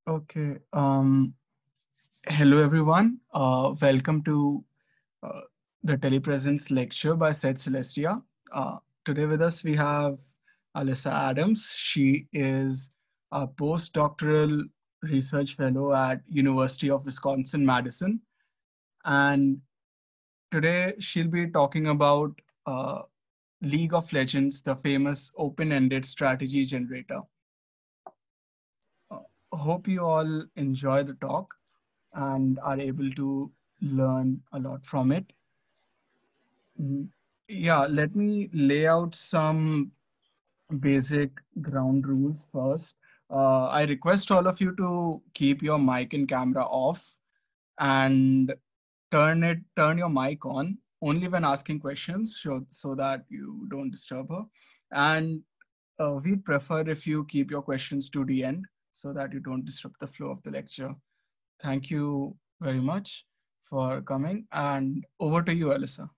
Okay. Hello, everyone. Welcome to uh, the telepresence lecture by Celestia. Today with us, we have Alyssa Adams. She is a postdoctoral research fellow at University of Wisconsin-Madison. And today she'll be talking about League of Legends, the famous open-ended strategy generator. Hope you all enjoy the talk and are able to learn a lot from it. Mm, Yeah, let me lay out some basic ground rules first. I request all of you to keep your mic and camera off and turn your mic on only when asking questions so that you don't disturb her. And we'd prefer if you keep your questions to the end so that you don't disrupt the flow of the lecture. Thank you very much for coming. And over to you, Alyssa.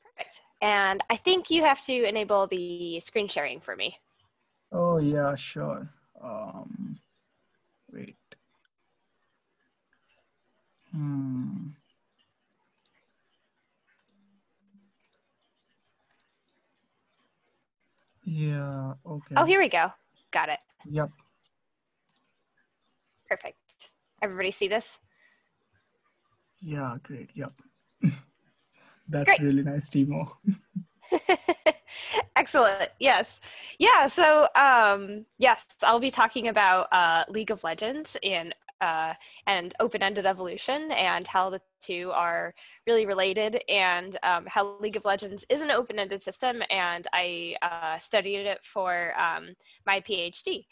Perfect. And I think you have to enable the screen sharing for me. Oh, yeah, sure. Wait. Hmm. Yeah, Oh, okay. here we go. Got it. Yep. Perfect. Everybody see this? Yeah, great. Yep. That's Great. really nice, Timo. Excellent. Yes. Yeah. So, yes, I'll be talking about League of Legends and open-ended evolution and how the two are really related, and how League of Legends is an open-ended system. And I studied it for my PhD.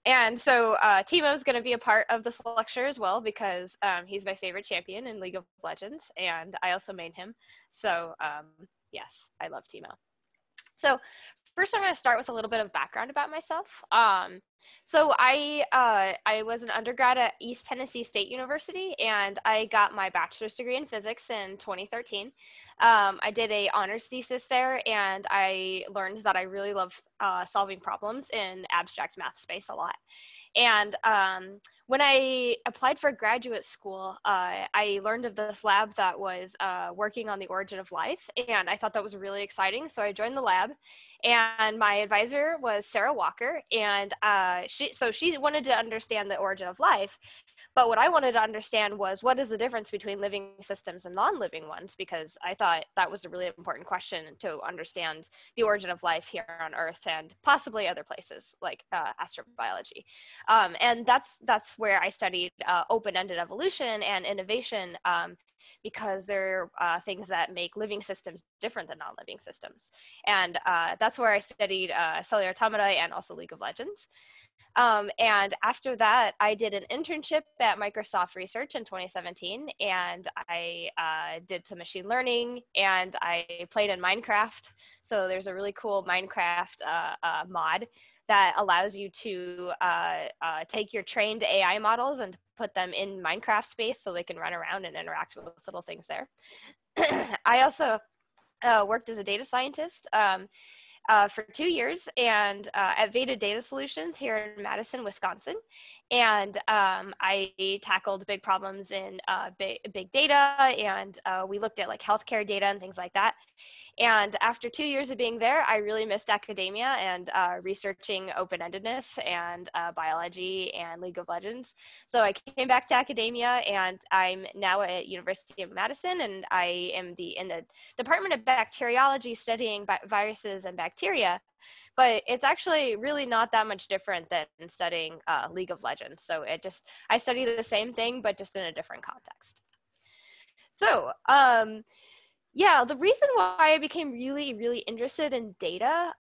And so Timo is going to be a part of this lecture as well because he's my favorite champion in League of Legends, and I also main him. So yes, I love Timo. So first, I'm going to start with a little bit of background about myself. I was an undergrad at East Tennessee State University, and I got my bachelor's degree in physics in 2013. I did a honors thesis there, and I learned that I really love solving problems in abstract math space a lot. And when I applied for graduate school, I learned of this lab that was working on the origin of life, and I thought that was really exciting. So I joined the lab, and my advisor was Sarah Walker, and she wanted to understand the origin of life. But what I wanted to understand was, what is the difference between living systems and non-living ones? Because I thought that was a really important question to understand the origin of life here on Earth and possibly other places like astrobiology. And that's where I studied open-ended evolution and innovation, because they're things that make living systems different than non-living systems. And that's where I studied cellular automata and also League of Legends. And after that, I did an internship at Microsoft Research in 2017, and I did some machine learning, and I played in Minecraft. So there's a really cool Minecraft mod that allows you to take your trained AI models and put them in Minecraft space so they can run around and interact with little things there. I also worked as a data scientist for 2 years and at Veda Data Solutions here in Madison, Wisconsin. And I tackled big problems in big data, and we looked at like healthcare data and things like that. And after 2 years of being there, I really missed academia and researching open-endedness and biology and League of Legends. So I came back to academia, and I'm now at University of Madison, and I am in the Department of Bacteriology studying viruses and bacteria. But it's actually really not that much different than studying League of Legends. So I study the same thing, but just in a different context. So, yeah, the reason why I became really, really interested in data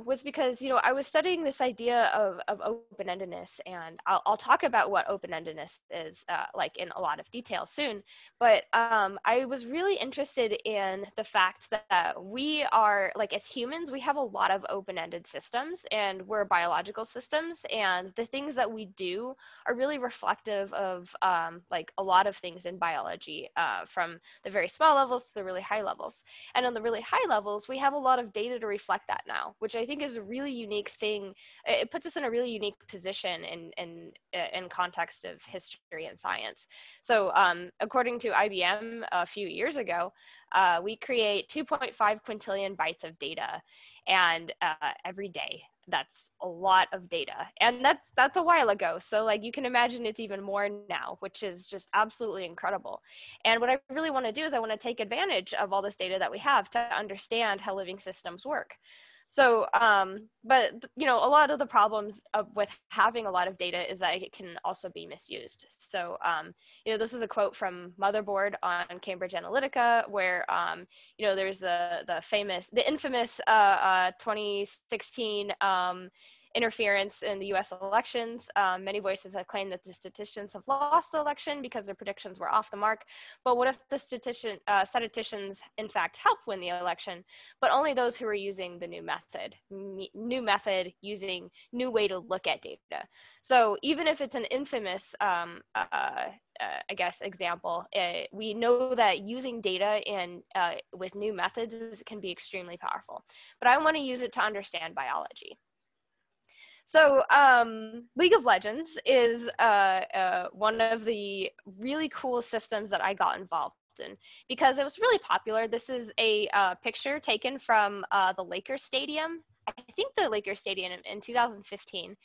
was because, I was studying this idea of open-endedness, and I'll talk about what open-endedness is like in a lot of detail soon. But I was really interested in the fact that we are, like as humans, we have a lot of open-ended systems, and we're biological systems, and the things that we do are really reflective of like a lot of things in biology, from the very small levels to the really high high levels. And on the really high levels, we have a lot of data to reflect that now, which I think is a really unique thing. It puts us in a really unique position in context of history and science. So according to IBM a few years ago, we create 2.5 quintillion bytes of data, and every day. That's a lot of data, and that's a while ago. So like you can imagine it's even more now, which is just absolutely incredible. And what I really want to do is I want to take advantage of all this data that we have to understand how living systems work. So, but you know, a lot of the problems with having a lot of data is that it can also be misused. So, you know, this is a quote from Motherboard on Cambridge Analytica, where you know, there's the infamous 2016 interference in the US elections. Many voices have claimed that the statisticians have lost the election because their predictions were off the mark. But what if the statisticians in fact help win the election, but only those who are using the new method, using new way to look at data. So even if it's an infamous, I guess, example, we know that using data with new methods can be extremely powerful. But I want to use it to understand biology. So League of Legends is one of the really cool systems that I got involved in because it was really popular. This is a picture taken from the Lakers Stadium. I think the Lakers Stadium in 2015.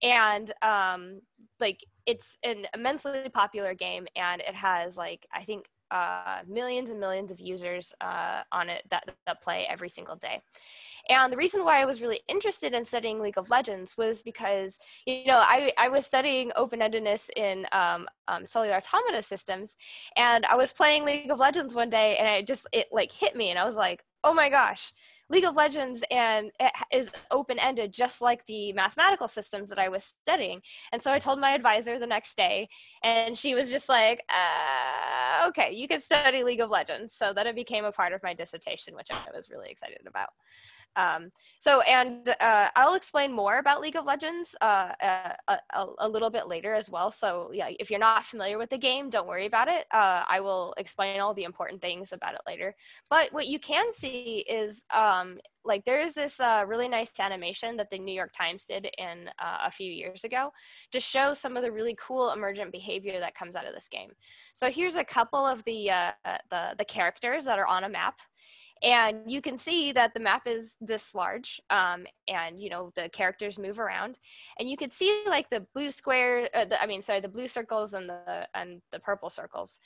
And like it's an immensely popular game, and it has like, I think, millions and millions of users on it that play every single day. And the reason why I was really interested in studying League of Legends was because, you know, I was studying open-endedness in cellular automata systems, and I was playing League of Legends one day, and it like hit me, and I was like, oh my gosh, League of Legends and it is open-ended, just like the mathematical systems that I was studying. And so I told my advisor the next day, and she was just like, okay, you can study League of Legends. So then it became a part of my dissertation, which I was really excited about. I'll explain more about League of Legends a little bit later as well. So yeah, if you're not familiar with the game, don't worry about it. I will explain all the important things about it later. But what you can see is like there's this really nice animation that the New York Times did in a few years ago to show some of the really cool emergent behavior that comes out of this game. So here's a couple of the characters that are on a map. And you can see that the map is this large, and you know, the characters move around, and you can see like the blue square, the blue circles and the purple circles.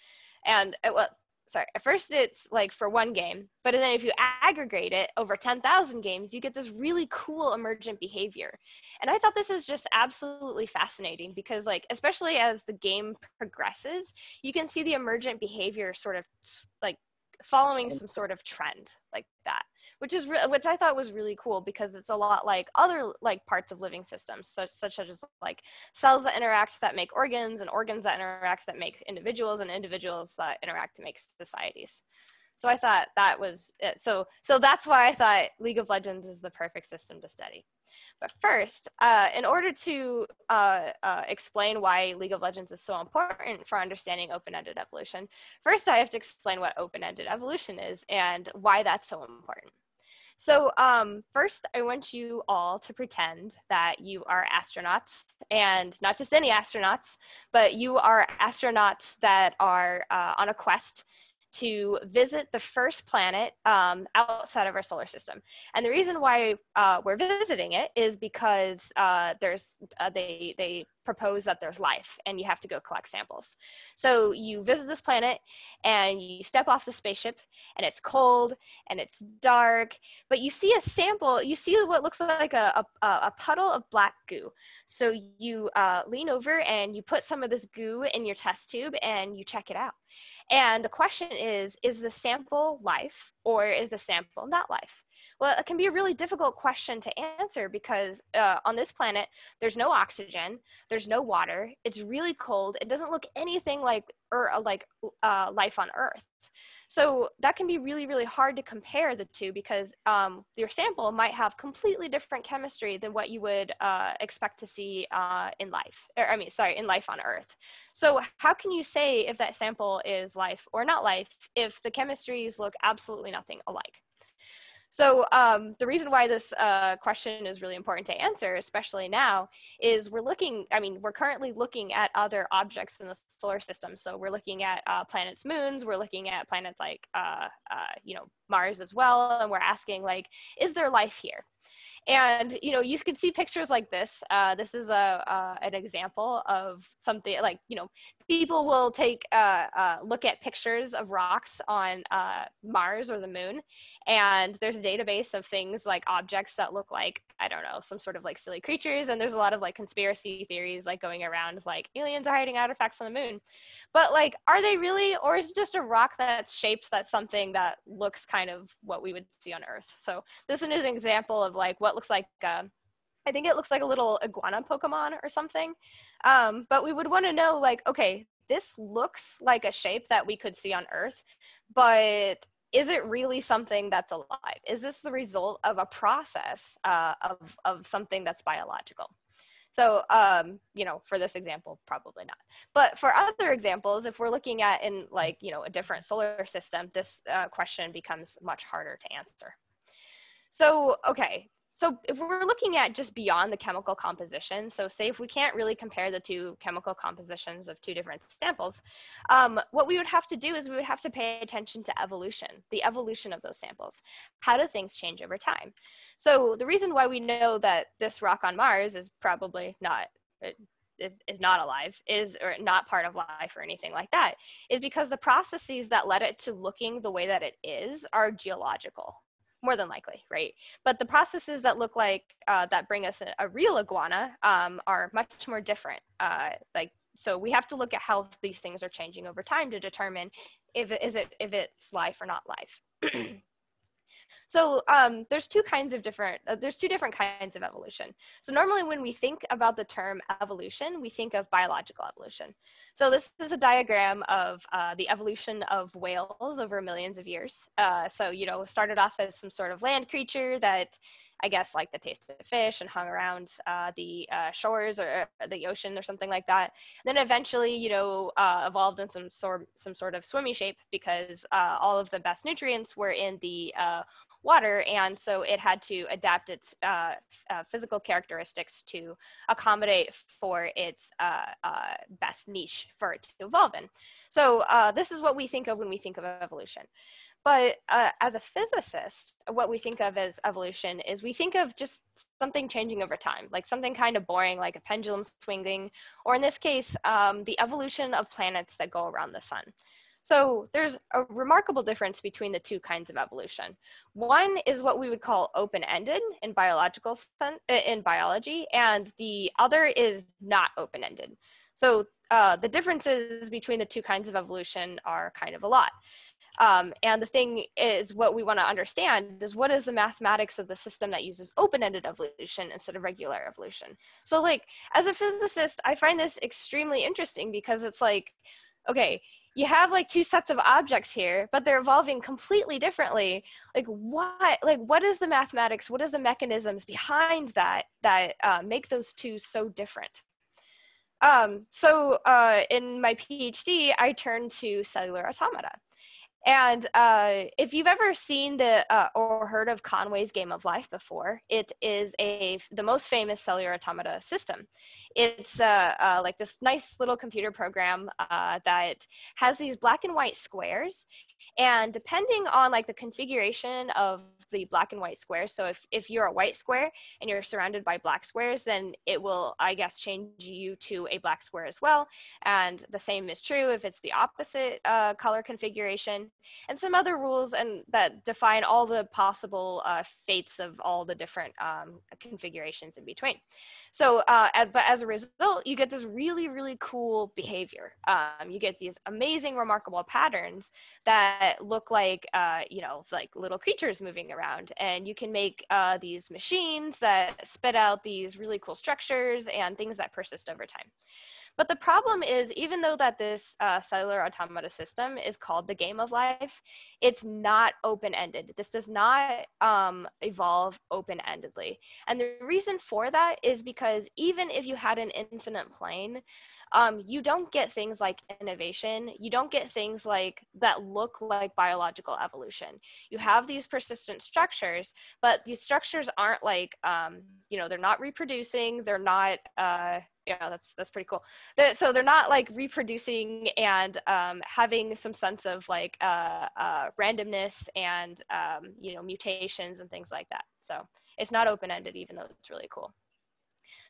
And at first it's like for one game, but then if you aggregate it over 10,000 games, you get this really cool emergent behavior. And I thought this is just absolutely fascinating because, like, especially as the game progresses, you can see the emergent behavior sort of like following some sort of trend like that, which I thought was really cool because it's a lot like other like parts of living systems, such as like cells that interact that make organs, and organs that interact that make individuals, and individuals that interact to make societies. So I thought that was it. So that's why I thought League of Legends is the perfect system to study. But first, in order to explain why League of Legends is so important for understanding open-ended evolution, first I have to explain what open-ended evolution is and why that's so important. So first, I want you all to pretend that you are astronauts, and not just any astronauts, but you are astronauts that are on a quest to visit the first planet outside of our solar system. And the reason why we're visiting it is because they propose that there's life, and you have to go collect samples. So you visit this planet and you step off the spaceship, and it's cold and it's dark, but you see a sample, you see what looks like a puddle of black goo. So you lean over and you put some of this goo in your test tube and you check it out. And the question is the sample life, or is the sample not life? Well, it can be a really difficult question to answer because on this planet, there's no oxygen, there's no water, it's really cold, it doesn't look anything like life on Earth. So that can be really, really hard to compare the two because your sample might have completely different chemistry than what you would expect to see in life, in life on Earth. So how can you say if that sample is life or not life if the chemistries look absolutely nothing alike? So the reason why this question is really important to answer, especially now, is we're currently looking at other objects in the solar system. So we're looking at planets, moons, we're looking at planets like, Mars as well. And we're asking, like, is there life here? And, you can see pictures like this. This is an example of something like, people will take a look at pictures of rocks on Mars or the moon. And there's a database of things like objects that look like, I don't know, some sort of like silly creatures. And there's a lot of like conspiracy theories like going around like aliens are hiding artifacts on the moon. But like, are they really, or is it just a rock that's shaped that's something that looks kind of what we would see on Earth? So this is an example of like what looks like, I think it looks like a little iguana Pokemon or something. But we would want to know like, okay, this looks like a shape that we could see on Earth, but is it really something that's alive? Is this the result of a process of something that's biological? So, for this example, probably not. But for other examples, if we're looking at in like, a different solar system, this question becomes much harder to answer. So, okay. So if we're looking at just beyond the chemical composition, so say if we can't really compare the two chemical compositions of two different samples, what we would have to do is we would have to pay attention to evolution, the evolution of those samples. How do things change over time? So the reason why we know that this rock on Mars is probably not, is not alive, or not part of life or anything like that, is because the processes that led it to looking the way that it is are geological. More than likely, right? But the processes that look like, that bring us a real iguana are much more different. So we have to look at how these things are changing over time to determine if it's life or not life. So there's two different kinds of evolution. So normally when we think about the term evolution, we think of biological evolution. So this is a diagram of the evolution of whales over millions of years. Started off as some sort of land creature that I guess like the taste of fish and hung around the shores or the ocean or something like that. Then eventually, evolved in some sort of swimmy shape because all of the best nutrients were in the water, and so it had to adapt its physical characteristics to accommodate for its best niche for it to evolve in. So this is what we think of when we think of evolution. But as a physicist, what we think of as evolution is we think of just something changing over time, like something kind of boring, like a pendulum swinging, or in this case, the evolution of planets that go around the sun. So there's a remarkable difference between the two kinds of evolution. One is what we would call open-ended in biology, and the other is not open-ended. So the differences between the two kinds of evolution are kind of a lot. And the thing is, what we want to understand is what is the mathematics of the system that uses open-ended evolution instead of regular evolution. So like, as a physicist, I find this extremely interesting because it's like, okay, you have like two sets of objects here, but they're evolving completely differently. Like what is the mathematics? What is the mechanisms behind that make those two so different? In my PhD, I turned to cellular automata. And if you've ever seen or heard of Conway's Game of Life before, it is the most famous cellular automata system. It's like this nice little computer program that has these black and white squares, and depending on like the configuration of the black and white squares, so if you're a white square and you're surrounded by black squares, then it will, I guess, change you to a black square as well. And the same is true if it's the opposite color configuration, and some other rules and that define all the possible fates of all the different configurations in between. So, but as a result, you get this really, really cool behavior. You get these amazing, remarkable patterns that look like, like little creatures moving around. And you can make these machines that spit out these really cool structures and things that persist over time. But the problem is, even though that this cellular automata system is called the game of life, it's not open-ended. This does not evolve open-endedly. And the reason for that is because even if you had an infinite plane, you don't get things like innovation. You don't get things like that look like biological evolution. You have these persistent structures, but these structures aren't like, they're not reproducing. They're not, that's pretty cool. So they're not like reproducing and having some sense of like randomness and, mutations and things like that. So it's not open-ended, even though it's really cool.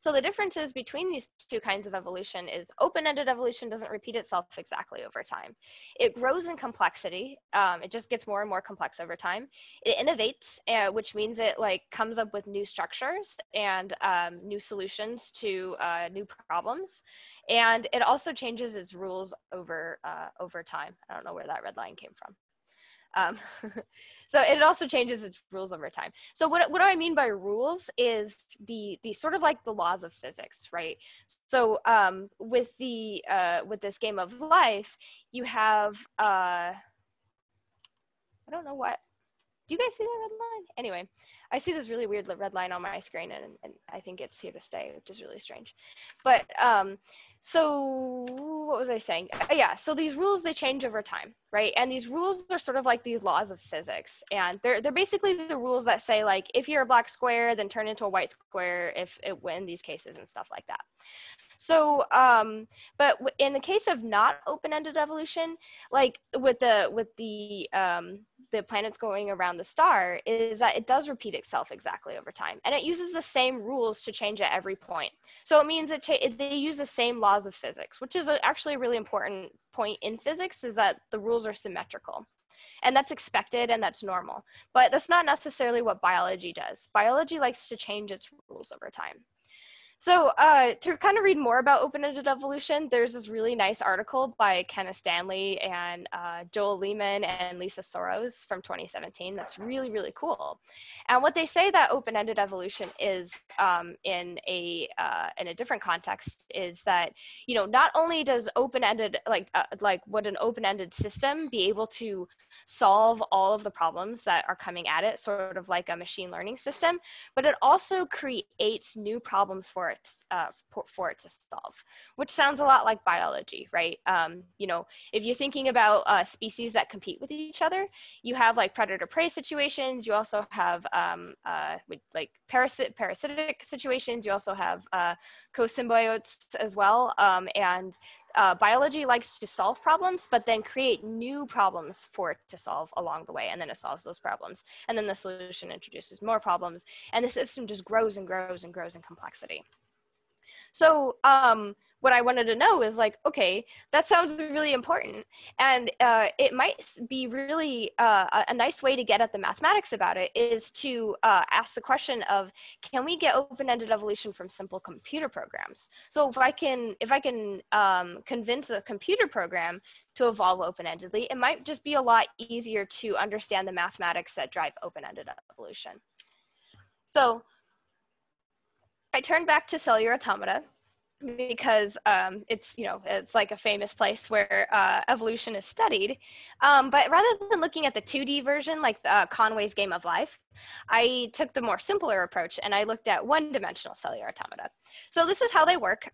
So the differences between these two kinds of evolution is open-ended evolution doesn't repeat itself exactly over time. It grows in complexity. It just gets more and more complex over time. It innovates, which means it like comes up with new structures and new solutions to new problems. And it also changes its rules over time. I don't know where that red line came from. So it also changes its rules over time. So what do I mean by rules is the sort of like the laws of physics, right? So with this game of life, you have I don't know what. Do you guys see that red line? Anyway, I see this really weird red line on my screen, and I think it's here to stay, which is really strange. But so what was I saying? Yeah, so these rules, they change over time, right? And these rules are sort of like these laws of physics. And they're basically the rules that say, like, if you're a black square, then turn into a white square if it in these cases and stuff like that. So, but in the case of not open-ended evolution, like with the planets going around the star, is that it does repeat itself exactly over time, and it uses the same rules to change at every point. So it means that they use the same laws of physics, which is actually a really important point in physics, is that the rules are symmetrical. And that's expected and that's normal. But that's not necessarily what biology does. Biology likes to change its rules over time. So to kind of read more about open-ended evolution, there's this really nice article by Kenneth Stanley and Joel Lehman and Lisa Soros from 2017 that's really, really cool. And what they say that open-ended evolution is in a different context is that, not only does open-ended, would an open-ended system be able to solve all of the problems that are coming at it, sort of like a machine learning system, but it also creates new problems for it to solve, which sounds a lot like biology, right? If you're thinking about species that compete with each other, you have like predator-prey situations. You also have like parasitic situations. You also have co-symbiotes as well, and biology likes to solve problems, but then create new problems for it to solve along the way. And then it solves those problems. And then the solution introduces more problems. And the system just grows and grows and grows in complexity. So what I wanted to know is like, okay, that sounds really important. And it might be really a nice way to get at the mathematics about it is to ask the question of, can we get open-ended evolution from simple computer programs? So if I can convince a computer program to evolve open-endedly, it might just be a lot easier to understand the mathematics that drive open-ended evolution. So I turned back to cellular automata because it's like a famous place where evolution is studied. But rather than looking at the 2D version, like Conway's Game of Life, I took the more simpler approach and I looked at one-dimensional cellular automata. So this is how they work.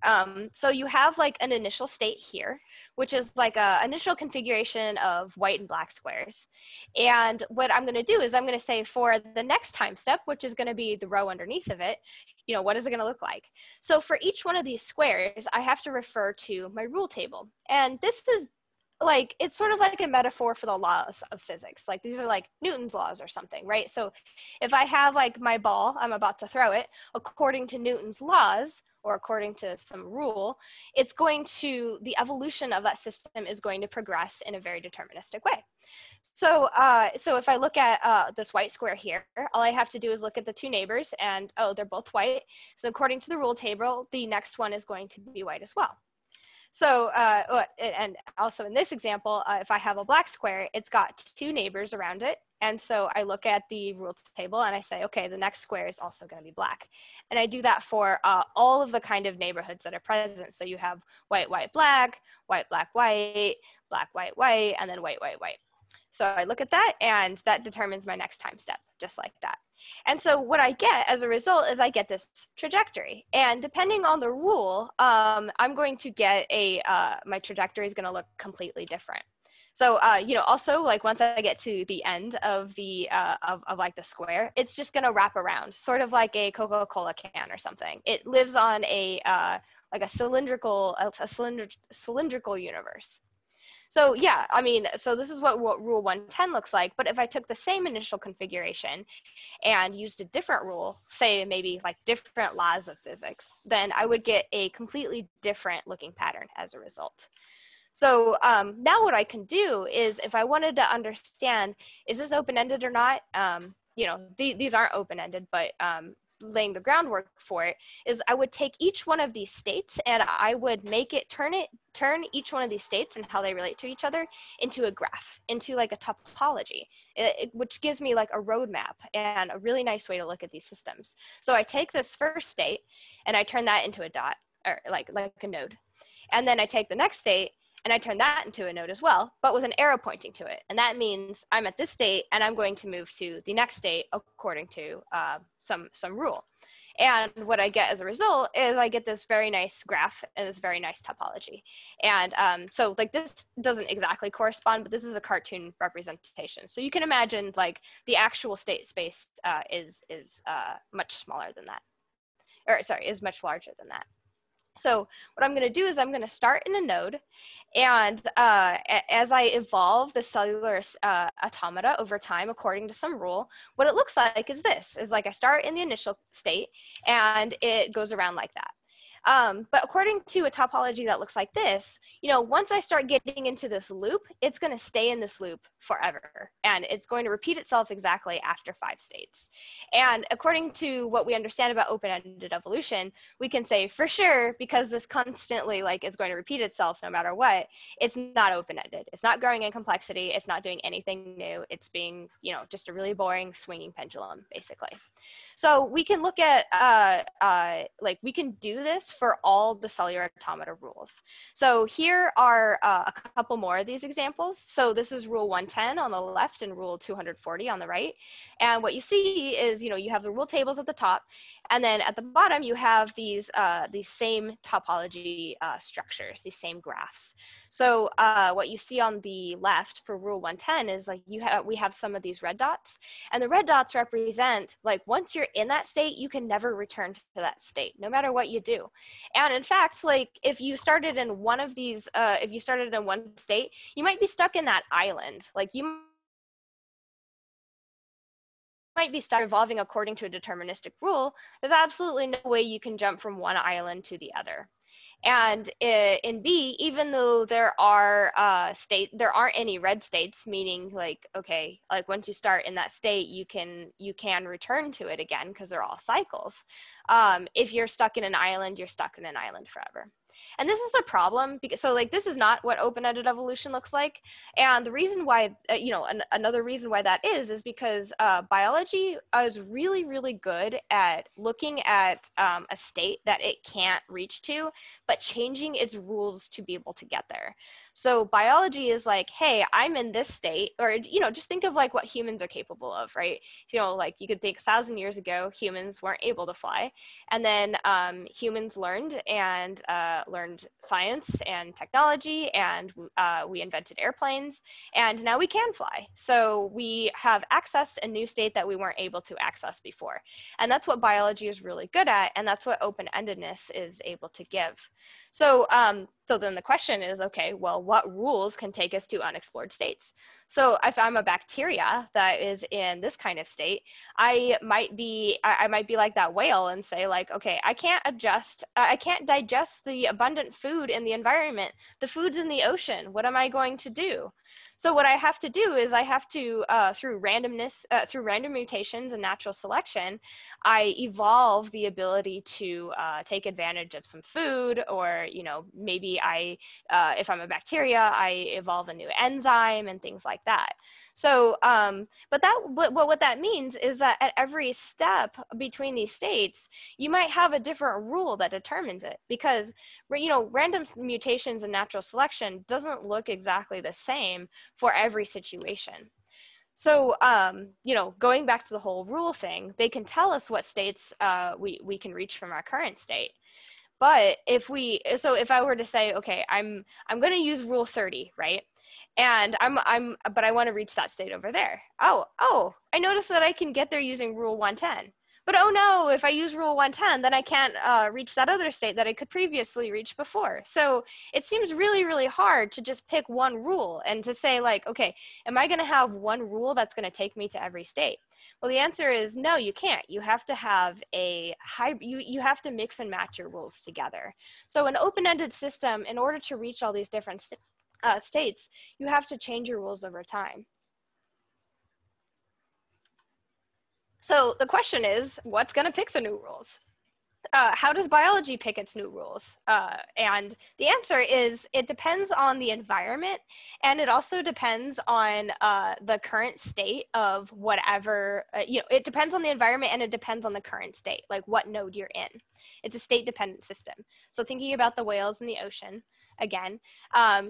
So you have like an initial state here, which is like an initial configuration of white and black squares. And what I'm going to do is I'm going to say for the next time step, which is going to be the row underneath of it, what is it going to look like? So for each one of these squares, I have to refer to my rule table. And this is like, it's sort of like a metaphor for the laws of physics. Like these are like Newton's laws or something, right? So if I have like my ball, I'm about to throw it, according to Newton's laws, or according to some rule, the evolution of that system is going to progress in a very deterministic way. So if I look at this white square here, all I have to do is look at the two neighbors and, oh, they're both white. So according to the rule table, the next one is going to be white as well. So, and also in this example, if I have a black square, it's got two neighbors around it. And so I look at the rule table and I say, okay, the next square is also going to be black. And I do that for all of the kind of neighborhoods that are present. So you have white, white, black, white, black, white, black, white, white, and then white, white, white. So I look at that and that determines my next time step, just like that. And so what I get as a result is I get this trajectory. And depending on the rule, I'm going to get my trajectory is going to look completely different. So, also like once I get to the end of the, of like the square, it's just going to wrap around, sort of like a Coca-Cola can or something. It lives on like a cylindrical universe. So yeah, I mean, so this is what rule 110 looks like. But if I took the same initial configuration and used a different rule, say maybe like different laws of physics, then I would get a completely different looking pattern as a result. So now what I can do is if I wanted to understand, is this open-ended or not? These aren't open-ended, but laying the groundwork for it is I would take each one of these states and I would turn each one of these states and how they relate to each other into a graph, into like a topology, which gives me like a roadmap and a really nice way to look at these systems. So I take this first state and I turn that into a dot, or like a node. And then I take the next state and I turn that into a node as well, but with an arrow pointing to it. And that means I'm at this state and I'm going to move to the next state according to some rule. And what I get as a result is I get this very nice graph and this very nice topology. And so like this doesn't exactly correspond, but this is a cartoon representation. So you can imagine like the actual state space is much smaller than that, or sorry, is much larger than that. So what I'm going to do is I'm going to start in a node, and as I evolve the cellular automata over time according to some rule, what it looks like is this, is like I start in the initial state and it goes around like that. But according to a topology that looks like this, once I start getting into this loop, it's going to stay in this loop forever. And it's going to repeat itself exactly after 5 states. And according to what we understand about open-ended evolution, we can say for sure, because this constantly like is going to repeat itself no matter what, it's not open-ended. It's not growing in complexity. It's not doing anything new. It's being, just a really boring swinging pendulum, basically. So we can look at, we can do this for all the cellular automata rules. So here are a couple more of these examples. So this is rule 110 on the left and rule 240 on the right. And what you see is, you have the rule tables at the top, and then at the bottom you have these same topology structures, these same graphs. So what you see on the left for rule 110 is like we have some of these red dots, and the red dots represent like once you're in that state, you can never return to that state, no matter what you do. And in fact, like if you started in one of these, if you started in one state, you might be stuck in that island. Like you might be stuck evolving according to a deterministic rule. There's absolutely no way you can jump from one island to the other. And in B, even though there aren't any red states, meaning like, okay, like once you start in that state, you can return to it again because they're all cycles. If you're stuck in an island, you're stuck in an island forever. And this is a problem because, so like, this is not what open-ended evolution looks like. And the reason why, another reason why that is because biology is really, really good at looking at a state that it can't reach to, but changing its rules to be able to get there. So biology is like, hey, I'm in this state, or, just think of like what humans are capable of, right? Like you could think 1,000 years ago, humans weren't able to fly. And then humans learned science and technology, and we invented airplanes, and now we can fly. So we have accessed a new state that we weren't able to access before. And that's what biology is really good at, and that's what open-endedness is able to give. So, so then the question is, okay, well, what rules can take us to unexplored states? So if I'm a bacteria that is in this kind of state, I might be like that whale and say like, okay, I can't digest the abundant food in the environment. The food's in the ocean. What am I going to do? So what I have to do is I have to, through randomness, through random mutations and natural selection, I evolve the ability to take advantage of some food, or, maybe if I'm a bacteria, I evolve a new enzyme and things like like that. So, but what that means is that at every step between these states, you might have a different rule that determines it, because, you know, random mutations in natural selection doesn't look exactly the same for every situation. So, you know, going back to the whole rule thing, they can tell us what states we can reach from our current state. But if I were to say, okay, I'm going to use rule 30, right? And but I want to reach that state over there. Oh, I noticed that I can get there using rule 110. But oh no, if I use rule 110, then I can't reach that other state that I could previously reach before. So it seems really, really hard to just pick one rule and to say like, okay, am I going to have one rule that's going to take me to every state? Well, the answer is no, you can't. You have to have you have to mix and match your rules together. So an open-ended system, in order to reach all these different states, you have to change your rules over time. So the question is, what's going to pick the new rules? How does biology pick its new rules? And the answer is it depends on the environment, and it also depends on the current state of whatever, you know, it depends on the environment and it depends on the current state, like what node you're in. It's a state-dependent system. So thinking about the whales in the ocean, again,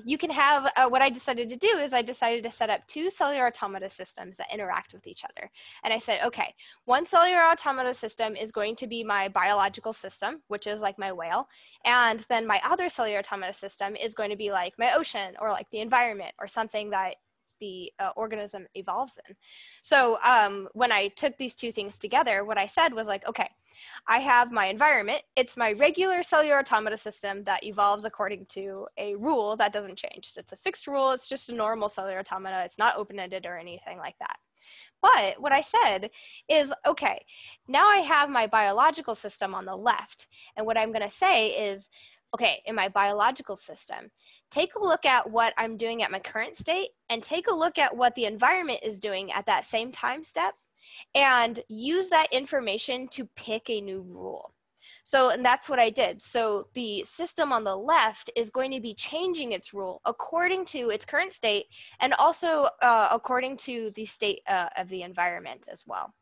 you can have, what I decided to do is I decided to set up two cellular automata systems that interact with each other. And I said, okay, one cellular automata system is going to be my biological system, which is like my whale. And then my other cellular automata system is going to be like my ocean, or like the environment, or something that the organism evolves in. So when I took these two things together, what I said was like, okay, I have my environment. It's my regular cellular automata system that evolves according to a rule that doesn't change. It's a fixed rule. It's just a normal cellular automata. It's not open-ended or anything like that. But what I said is, okay, now I have my biological system on the left. And what I'm going to say is, okay, in my biological system, take a look at what I'm doing at my current state and take a look at what the environment is doing at that same time step, and use that information to pick a new rule. So, and that's what I did. So the system on the left is going to be changing its rule according to its current state, and also according to the state of the environment as well.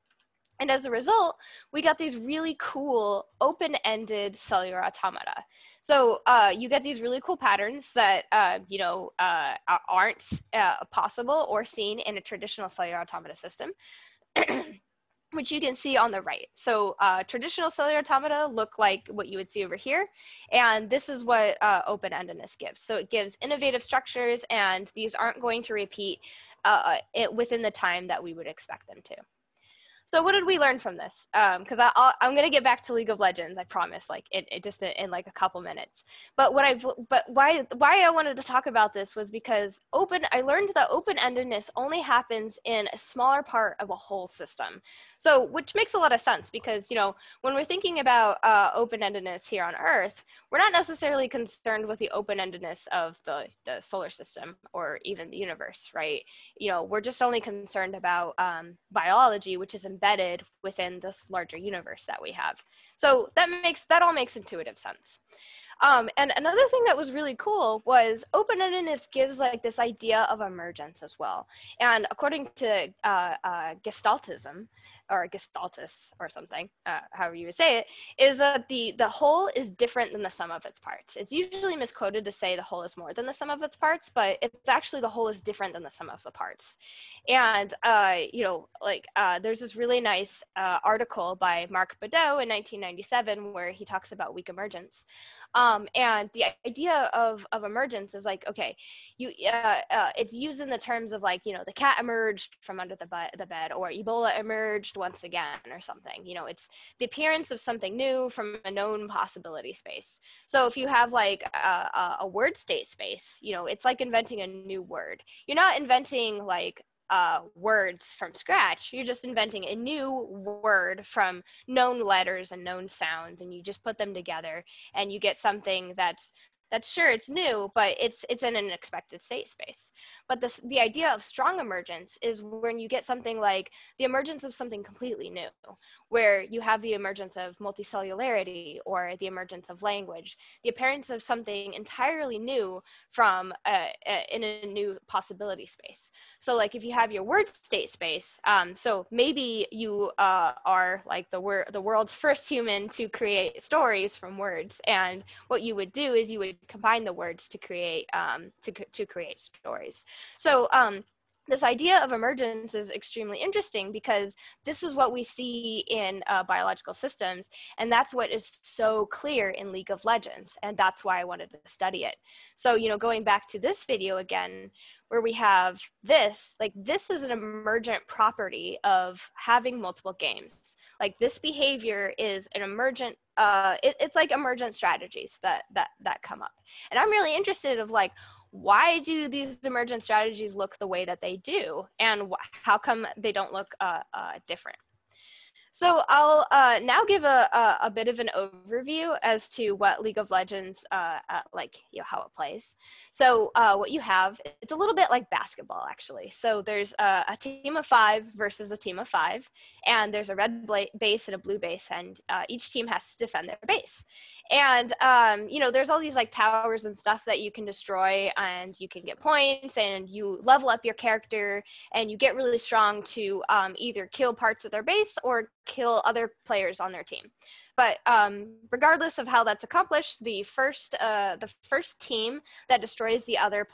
And as a result, we got these really cool open-ended cellular automata. So you get these really cool patterns that you know, aren't possible or seen in a traditional cellular automata system, which you can see on the right. So traditional cellular automata look like what you would see over here. And this is what open-endedness gives. So it gives innovative structures, and these aren't going to repeat within the time that we would expect them to. So what did we learn from this? Because I'm going to get back to League of Legends, I promise, like just in like a couple minutes. But why I wanted to talk about this was because I learned that open-endedness only happens in a smaller part of a whole system. So, which makes a lot of sense, because, you know, when we're thinking about open-endedness here on Earth, we're not necessarily concerned with the open-endedness of the solar system or even the universe, right? You know, we're just only concerned about biology, which is embedded within this larger universe that we have. So that all makes intuitive sense. And another thing that was really cool was open-endedness gives like this idea of emergence as well. And according to Gestaltism, or Gestaltus or something, however you would say it, is that the whole is different than the sum of its parts. It's usually misquoted to say the whole is more than the sum of its parts, but it's actually the whole is different than the sum of the parts. And, you know, like there's this really nice article by Marc Badeau in 1997 where he talks about weak emergence. And the idea of emergence is like, okay, it's used in the terms of like, you know, the cat emerged from under the bed, or Ebola emerged once again, or something. You know, it's the appearance of something new from a known possibility space. So if you have like a word state space, you know, it's like inventing a new word. You're not inventing like words from scratch. You're just inventing a new word from known letters and known sounds, and you just put them together and you get something that's That's sure it's new, but it's in an expected state space. But the idea of strong emergence is when you get something like the emergence of something completely new, where you have the emergence of multicellularity or the emergence of language, the appearance of something entirely new from in a new possibility space. So like if you have your word state space, so maybe you are like the world's first human to create stories from words, and what you would do is you would combine the words to create to create stories. So this idea of emergence is extremely interesting because this is what we see in biological systems, and that's what is so clear in League of Legends, and that's why I wanted to study it. So, you know, going back to this video again, where we have this, like this is an emergent property of having multiple games. Like this behavior is an emergent, it's like emergent strategies that come up. And I'm really interested of like, why do these emergent strategies look the way that they do? And how come they don't look different? So I'll now give a bit of an overview as to what League of Legends, like, you know, how it plays. So what you have, it's a little bit like basketball, actually. So there's a team of 5 versus a team of 5, and there's a red base and a blue base, and each team has to defend their base. And, you know, there's all these like towers and stuff that you can destroy, and you can get points, and you level up your character, and you get really strong to either kill parts of their base or kill other players on their team. But regardless of how that's accomplished, the first team that destroys the other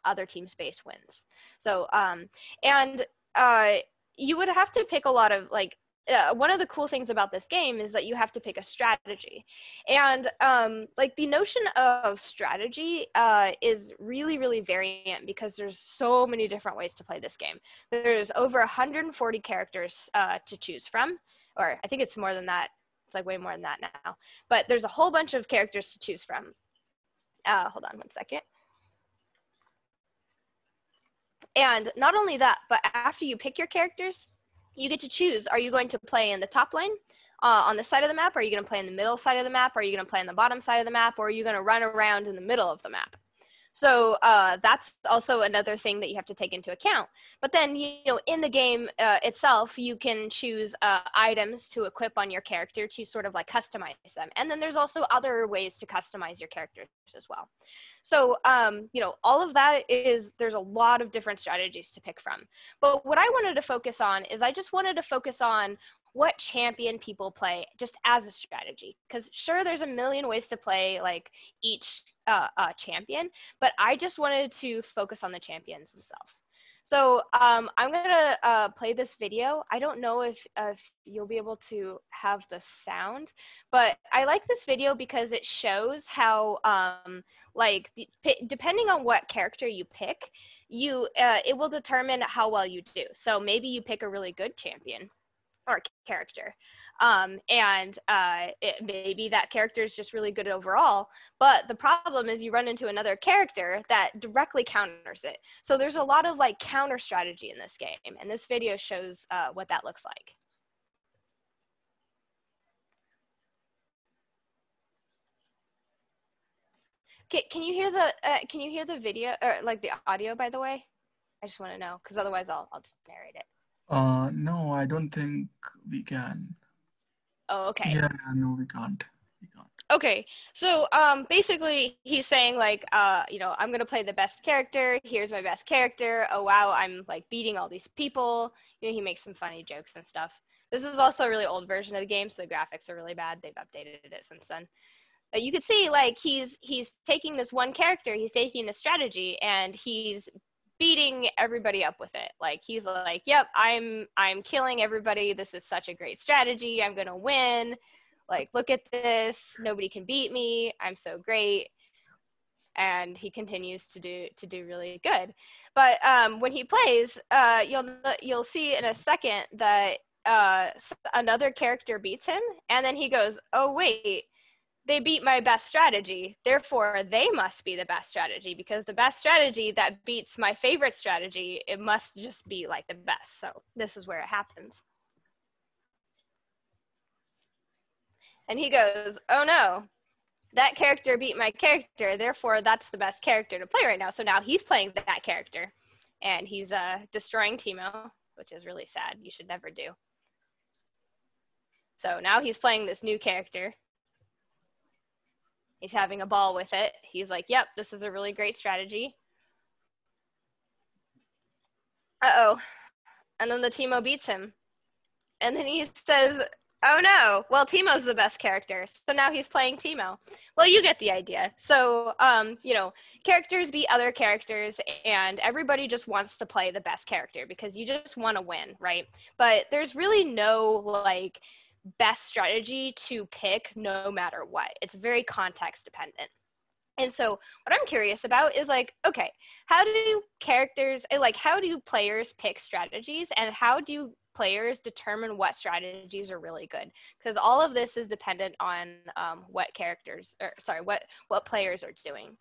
other team's base wins. So you would have to pick a lot of like. One of the cool things about this game is that you have to pick a strategy, and like the notion of strategy is really, really variant because there's so many different ways to play this game. There's over 140 characters to choose from, or I think it's more than that. It's like way more than that now, but there's a whole bunch of characters to choose from. Hold on one second. And not only that, but after you pick your characters, you get to choose, are you going to play in the top lane on the side of the map? Are you going to play in the middle side of the map? Are you going to play on the bottom side of the map? Or are you going to run around in the middle of the map? So that's also another thing that you have to take into account. But then, you know, in the game itself, you can choose items to equip on your character to sort of like customize them. And then there's also other ways to customize your characters as well. So, you know, all of that there's a lot of different strategies to pick from. But what I wanted to focus on is I just wanted to focus on what champion people play just as a strategy. Because sure, there's a million ways to play like each champion, but I just wanted to focus on the champions themselves. So I'm gonna play this video. I don't know if you'll be able to have the sound, but I like this video because it shows how like depending on what character you pick, it will determine how well you do. So maybe you pick a really good champion or character, and maybe that character is just really good overall, but the problem is you run into another character that directly counters it. So there's a lot of like counter strategy in this game, and this video shows what that looks like. Can you hear the video or like the audio, by the way? I just want to know, because otherwise I'll just narrate it. No, I don't think we can. Oh, okay. Yeah, no, we can't. We can't. Okay, so basically he's saying like, you know, I'm gonna play the best character. Here's my best character. Oh wow, I'm like beating all these people. You know, he makes some funny jokes and stuff. This is also a really old version of the game, so the graphics are really bad. They've updated it since then. But you could see like he's taking this one character, he's taking the strategy, and he's beating everybody up with it. Like he's like, yep, I'm killing everybody. This is such a great strategy. I'm gonna win. Like, look at this. Nobody can beat me. I'm so great. And he continues to do really good. But when he plays, you'll see in a second that another character beats him, and then he goes, oh wait, they beat my best strategy, therefore they must be the best strategy, because the best strategy that beats my favorite strategy, it must just be like the best. So this is where it happens. And he goes, oh no, that character beat my character, therefore that's the best character to play right now. So now he's playing that character, and he's destroying Teemo, which is really sad. You should never do. So now he's playing this new character. He's having a ball with it. He's like, yep, this is a really great strategy. Uh-oh. And then the Teemo beats him. And then he says, oh no, well, Teemo's the best character. So now he's playing Teemo. Well, you get the idea. So, you know, characters beat other characters, and everybody just wants to play the best character because you just want to win, right? But there's really no, like, best strategy to pick no matter what. It's very context dependent. And so what I'm curious about is like, okay, how do players pick strategies, and how do players determine what strategies are really good? Because all of this is dependent on what players are doing.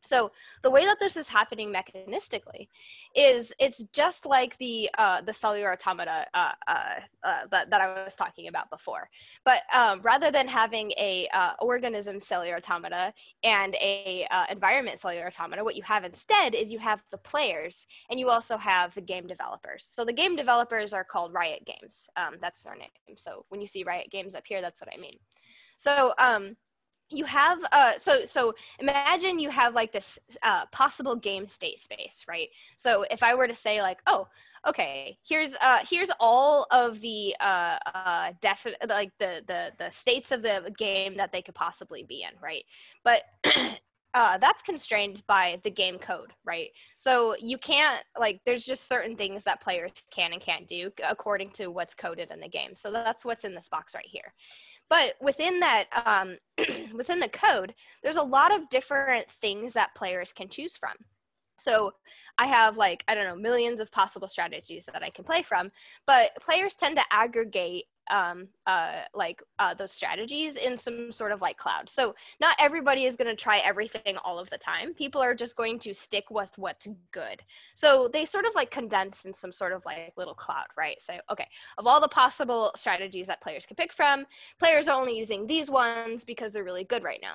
So the way that this is happening mechanistically is it's just like the cellular automata that I was talking about before. But rather than having a organism cellular automata and a environment cellular automata, what you have instead is you have the players, and you also have the game developers. So the game developers are called Riot Games. That's their name. So when you see Riot Games up here, that's what I mean. So you have so imagine you have like this possible game state space, right? So if I were to say like, oh, okay, here's all of the the states of the game that they could possibly be in, right? But that's constrained by the game code, right? So you can't, like, there's just certain things that players can and can't do according to what's coded in the game. So that's what's in this box right here. But within that, within the code, there's a lot of different things that players can choose from. So I have, like, I don't know, millions of possible strategies that I can play from, but players tend to aggregate those strategies in some sort of like cloud. So not everybody is going to try everything all of the time. People are just going to stick with what's good. So they sort of like condense in some sort of like little cloud, right? So, okay, of all the possible strategies that players can pick from, players are only using these ones because they're really good right now.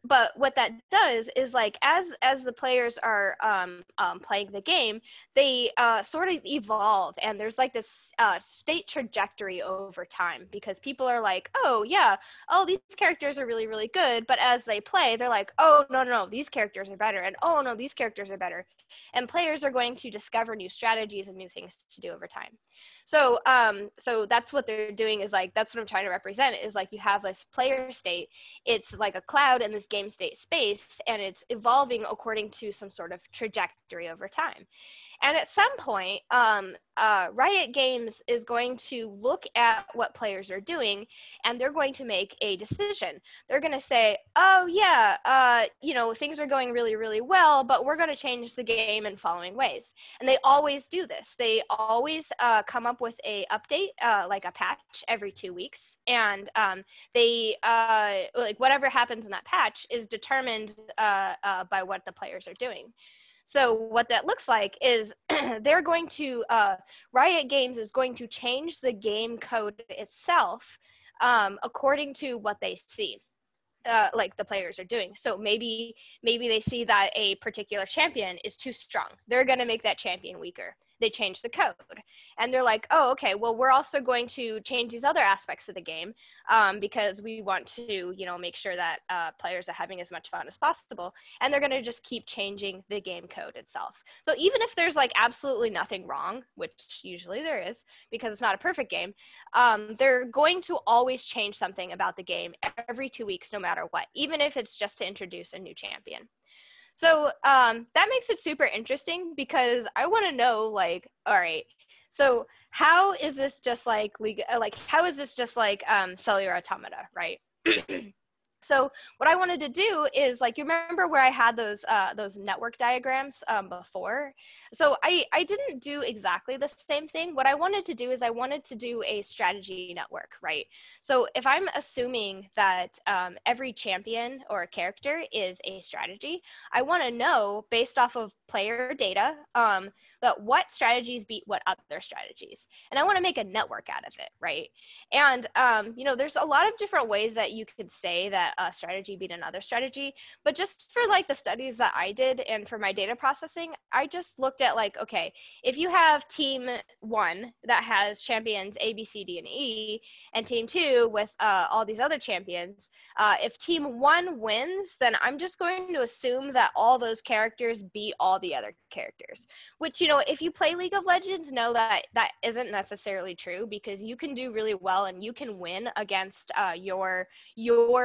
But what that does is, like, as the players are playing the game, they sort of evolve, and there's like this state trajectory over time, because people are like, oh yeah, oh, these characters are really, really good, but as they play, they're like, oh no, these characters are better, and oh no, these characters are better. And players are going to discover new strategies and new things to do over time. So so that's what they're doing, is like, that's what I'm trying to represent, is like you have this player state, it's like a cloud in this game state space, and it's evolving according to some sort of trajectory over time. And at some point, Riot Games is going to look at what players are doing, and they're going to make a decision. They're going to say, oh yeah, you know, things are going really, really well, but we're going to change the game in following ways. And they always do this. They always come up with a update, like a patch every 2 weeks. And they, like, whatever happens in that patch is determined by what the players are doing. So what that looks like is they're going to, Riot Games is going to change the game code itself according to what they see, like the players are doing. So maybe they see that a particular champion is too strong. They're going to make that champion weaker. They change the code, and they're like, oh, okay, well, we're also going to change these other aspects of the game because we want to, you know, make sure that players are having as much fun as possible. And they're going to just keep changing the game code itself. So even if there's like absolutely nothing wrong, which usually there is because it's not a perfect game, they're going to always change something about the game every 2 weeks, no matter what, even if it's just to introduce a new champion. So that makes it super interesting, because I want to know, like, all right, so how is this just like cellular automata, right? So what I wanted to do is, like, you remember where I had those network diagrams before? So I didn't do exactly the same thing. What I wanted to do is I wanted to do a strategy network, right? So if I'm assuming that every champion or character is a strategy, I want to know, based off of player data, that what strategies beat what other strategies. And I want to make a network out of it, right? And, you know, there's a lot of different ways that you could say that let a strategy beat another strategy. But just for like the studies that I did and for my data processing, I just looked at like, okay, if you have team 1 that has champions A, B, C, D, and E, and team 2 with all these other champions, if team 1 wins, then I'm just going to assume that all those characters beat all the other characters, which, you know, if you play League of Legends, know that that isn't necessarily true, because you can do really well and you can win against your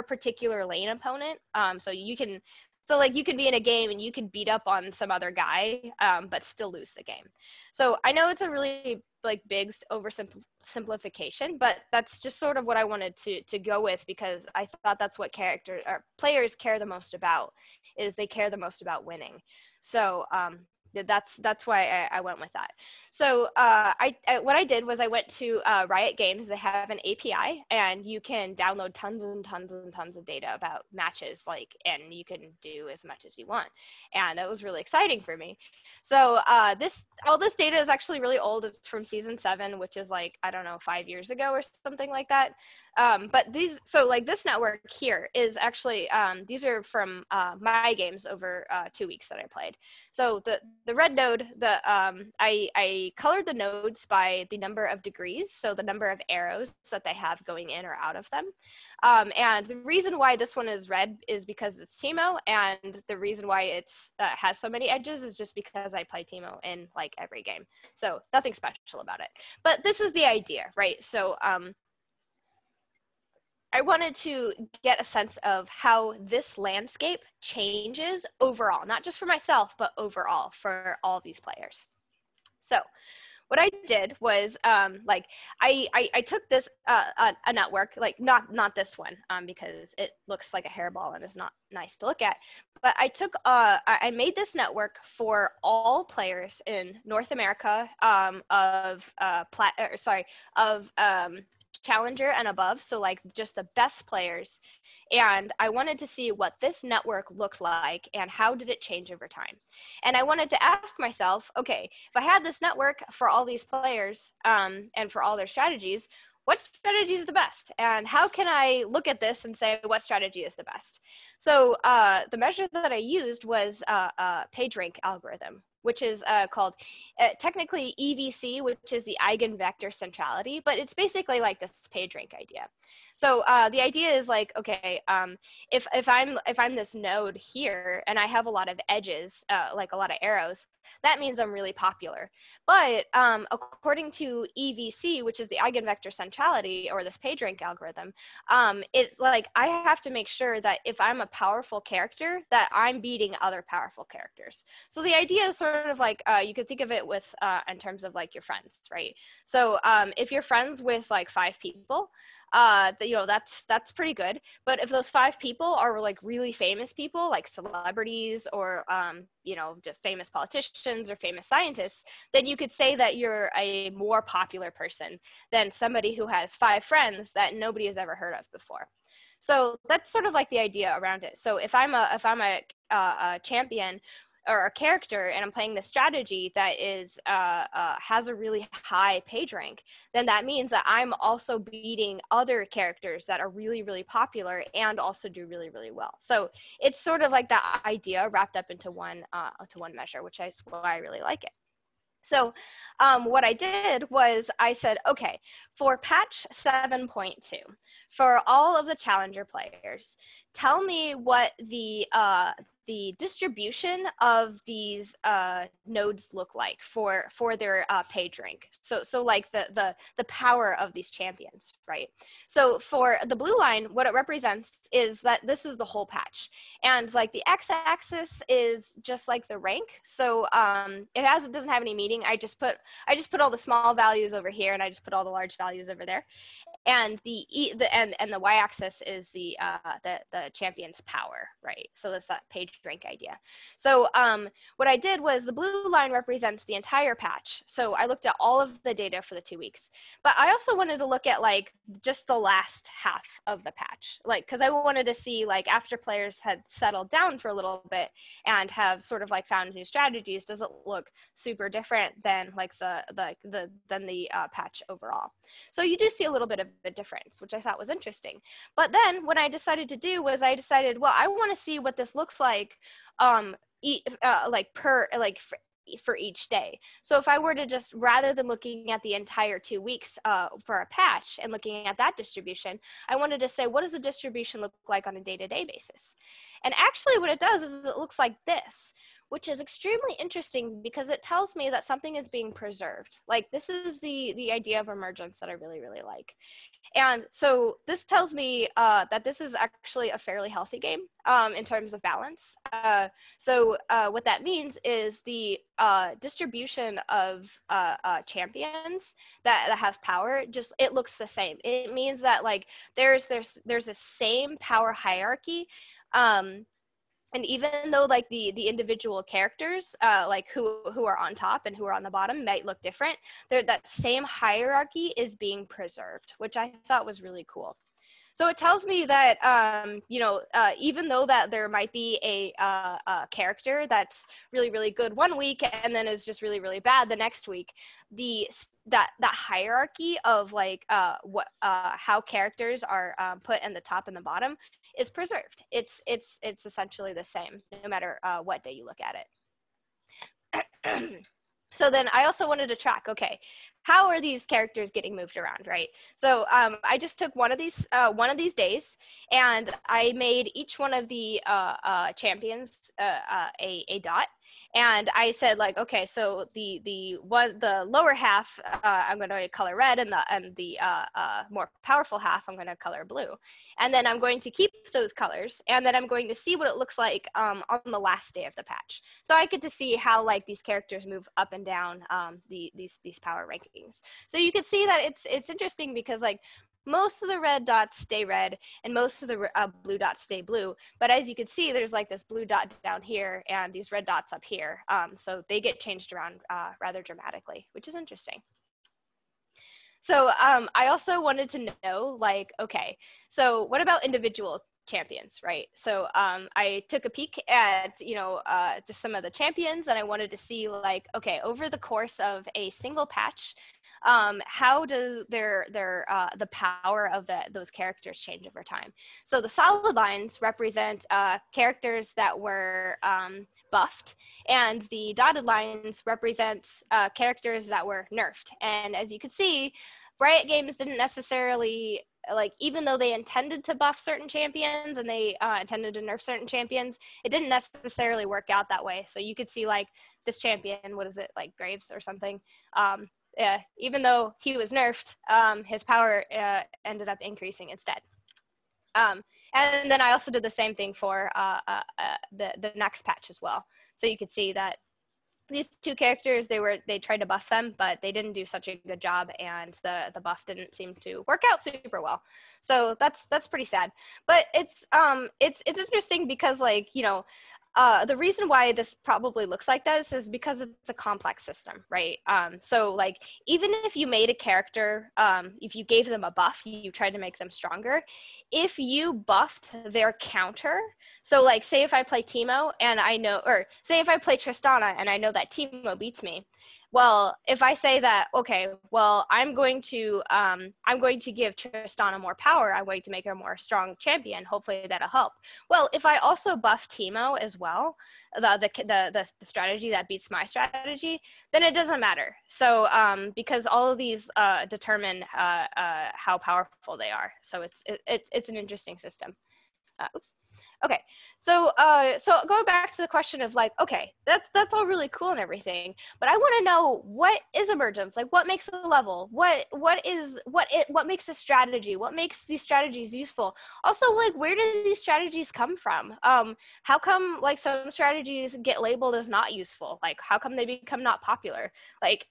particular lane opponent. So like you could be in a game and you could beat up on some other guy, but still lose the game. So I know it's a really like big oversimplification, but that's just sort of what I wanted to go with, because I thought that's what players care the most about, is they care the most about winning. So that's why I went with that. So what I did was I went to Riot Games. They have an API, and you can download tons and tons and tons of data about matches, and you can do as much as you want. And it was really exciting for me. So all this data is actually really old. It's from season 7, which is like, I don't know, 5 years ago or something like that. But this network here is actually, these are from my games over 2 weeks that I played. So the red node, I colored the nodes by the number of degrees, so the number of arrows that they have going in or out of them. And the reason why this one is red is because it's Teemo, and the reason why it's has so many edges is just because I play Teemo in like every game. So nothing special about it. But this is the idea, right? So I wanted to get a sense of how this landscape changes overall, not just for myself, but overall for all these players. So what I did was I took this a network, like not this one, because it looks like a hairball and is not nice to look at, but I took I made this network for all players in North America of Challenger and above, so like just the best players. And I wanted to see what this network looked like and how did it change over time. And I wanted to ask myself, okay, if I had this network for all these players and for all their strategies, what strategy is the best? And how can I look at this and say what strategy is the best? So the measure that I used was PageRank algorithm, which is called technically EVC, which is the eigenvector centrality, but it's basically like this PageRank idea. So the idea is like, okay, if I'm this node here and I have a lot of edges, like a lot of arrows, that means I'm really popular. But according to EVC, which is the eigenvector centrality, or this PageRank algorithm, it's like I have to make sure that if I'm a powerful character, that I'm beating other powerful characters. So the idea is sort of like you could think of it with in terms of like your friends, right? So if you're friends with like 5 people, that's pretty good. But if those 5 people are like really famous people, like celebrities or just famous politicians or famous scientists, then you could say that you're a more popular person than somebody who has 5 friends that nobody has ever heard of before. So that's sort of like the idea around it. So if I'm a champion or a character and I'm playing this strategy that is has a really high page rank, then that means that I'm also beating other characters that are really, really popular and also do really, really well. So it's sort of like that idea wrapped up into one measure, which is why I really like it. So what I did was I said, okay, for patch 7.2, for all of the challenger players, tell me what the distribution of these nodes look like for their page rank. So like the power of these champions, right? So for the blue line, what it represents is that this is the whole patch, and like the x-axis is just like the rank. So it doesn't have any meaning. I just put all the small values over here, and I just put all the large values over there. And the y-axis is the champion's power, right? So that's that page rank idea. So what I did was the blue line represents the entire patch. So I looked at all of the data for the 2 weeks, but I also wanted to look at like just the last half of the patch, like because I wanted to see like after players had settled down for a little bit and have sort of like found new strategies, does it look super different than like the patch overall? So you do see a little bit of the difference, which I thought was interesting. But then what I decided to do was I decided, well, I want to see what this looks like, for each day. So if I were to just, rather than looking at the entire 2 weeks for a patch and looking at that distribution, I wanted to say, what does the distribution look like on a day-to-day basis? And actually what it does is it looks like this, which is extremely interesting because it tells me that something is being preserved. Like, this is the idea of emergence that I really, really like. And so this tells me that this is actually a fairly healthy game in terms of balance. So what that means is the distribution of champions that has power, just, it looks the same. It means that, like, there's the same power hierarchy. And even though, like, the individual characters, like who are on top and who are on the bottom might look different, that same hierarchy is being preserved, which I thought was really cool. So it tells me that, even though that there might be a character that's really, really good one week and then is just really, really bad the next week, that hierarchy of, like, how characters are put in the top and the bottom is preserved. It's essentially the same no matter what day you look at it. So then I also wanted to track, okay, how are these characters getting moved around, right? So I just took one of these days, and I made each one of the champions a dot. And I said, like, okay, so the lower half I'm going to color red, and the more powerful half I'm going to color blue. And then I'm going to keep those colors, and then I'm going to see what it looks like on the last day of the patch. So I get to see how, like, these characters move up and down these power rankings. So you can see that it's interesting because, like, most of the red dots stay red and most of the blue dots stay blue. But as you can see, there's, like, this blue dot down here and these red dots up here. So they get changed around rather dramatically, which is interesting. So I also wanted to know, like, okay, so what about individual champions, right? So I took a peek at, just some of the champions, and I wanted to see, like, okay, over the course of a single patch, how do the power of those characters change over time? So the solid lines represent characters that were buffed, and the dotted lines represent characters that were nerfed. And as you can see, Riot Games didn't necessarily, like, even though they intended to buff certain champions and they intended to nerf certain champions, it didn't necessarily work out that way. So you could see, like, this champion, what is it, like Graves or something? Even though he was nerfed, his power ended up increasing instead. And then I also did the same thing for the next patch as well. So you could see that these two characters, they tried to buff them, but they didn't do such a good job, and the buff didn't seem to work out super well. So that's pretty sad. But it's interesting because, like, the reason why this probably looks like this is because it's a complex system, right? So, like, even if you made a character, if you gave them a buff, you tried to make them stronger, if you buffed their counter, so, like, say if I play Teemo and I know, or say if I play Tristana and I know that Teemo beats me, well, if I say that, okay, well, I'm going to give Tristana more power, I'm going to make her a more strong champion, hopefully that'll help. Well, if I also buff Teemo as well, the strategy that beats my strategy, then it doesn't matter. So because all of these determine how powerful they are. So it's an interesting system. Oops. Okay, so going back to the question of, like, okay, that's all really cool and everything, but I want to know, what is emergence? Like, what makes a level? What makes a strategy? What makes these strategies useful? Also, like, where do these strategies come from? How come, like, some strategies get labeled as not useful? Like, how come they become not popular? Like,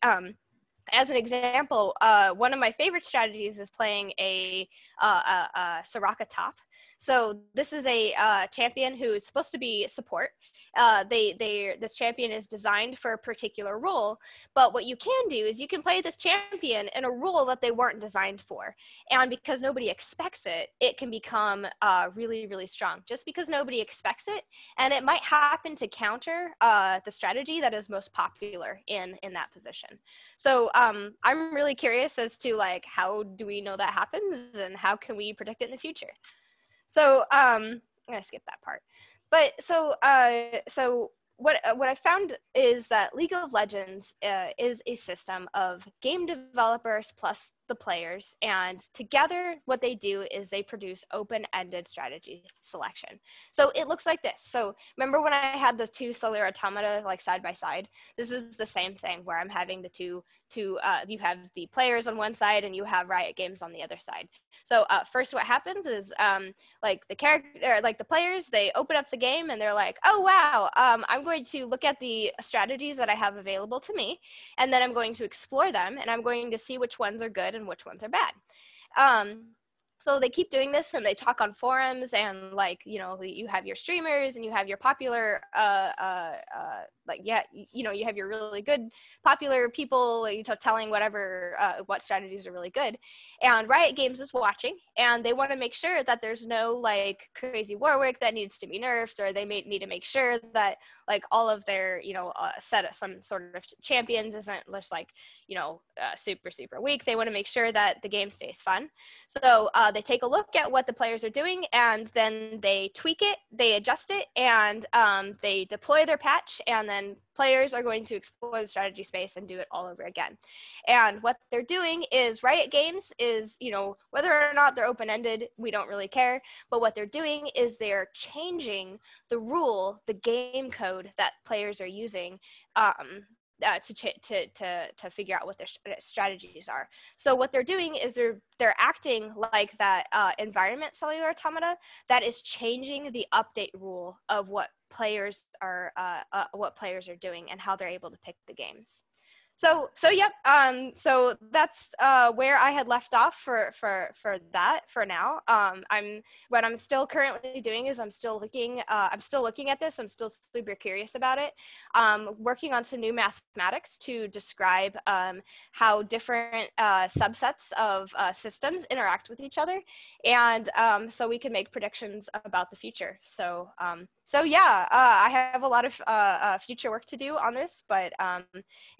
as an example, one of my favorite strategies is playing a Soraka top. So this is a champion who is supposed to be support, this champion is designed for a particular role, but what you can do is you can play this champion in a role that they weren't designed for. And because nobody expects it, it can become really, really strong just because nobody expects it. And it might happen to counter the strategy that is most popular in that position. So I'm really curious as to like, how do we know that happens and how can we predict it in the future? So I'm gonna skip that part. But so what I found is that League of Legends is a system of game developers plus the players, and together what they do is they produce open-ended strategy selection. So it looks like this. So remember when I had the two cellular automata like side by side? This is the same thing where I'm having the two you have the players on one side and you have Riot Games on the other side. So first what happens is like the character, like the players, they open up the game and they're like, oh wow, I'm going to look at the strategies that I have available to me, and then I'm going to explore them, and I'm going to see which ones are good and which ones are bad. So they keep doing this and they talk on forums, and like, you know, you have your streamers and you have your popular like, yeah, you know, you have your really good popular people, you know, telling whatever what strategies are really good. And Riot Games is watching, and they want to make sure that there's no like crazy Warwick that needs to be nerfed, or they may need to make sure that like all of their, you know, set of some sort of champions isn't just like, you know, super weak. They want to make sure that the game stays fun. So they take a look at what the players are doing, and then they tweak it, they adjust it, and they deploy their patch, and then players are going to explore the strategy space and do it all over again. And what they're doing is Riot Games is, you know, whether or not they're open-ended, we don't really care, but what they're doing is they're changing the rule, the game code that players are using to figure out what their strategies are. So what they're doing is they're acting like that environment cellular automata that is changing the update rule of what players are doing and how they're able to pick the games. So yep. So that's where I had left off for that for now. What I'm still currently doing is I'm still looking at this. I'm still super curious about it. Working on some new mathematics to describe how different subsets of systems interact with each other, and so we can make predictions about the future. So yeah, I have a lot of future work to do on this, but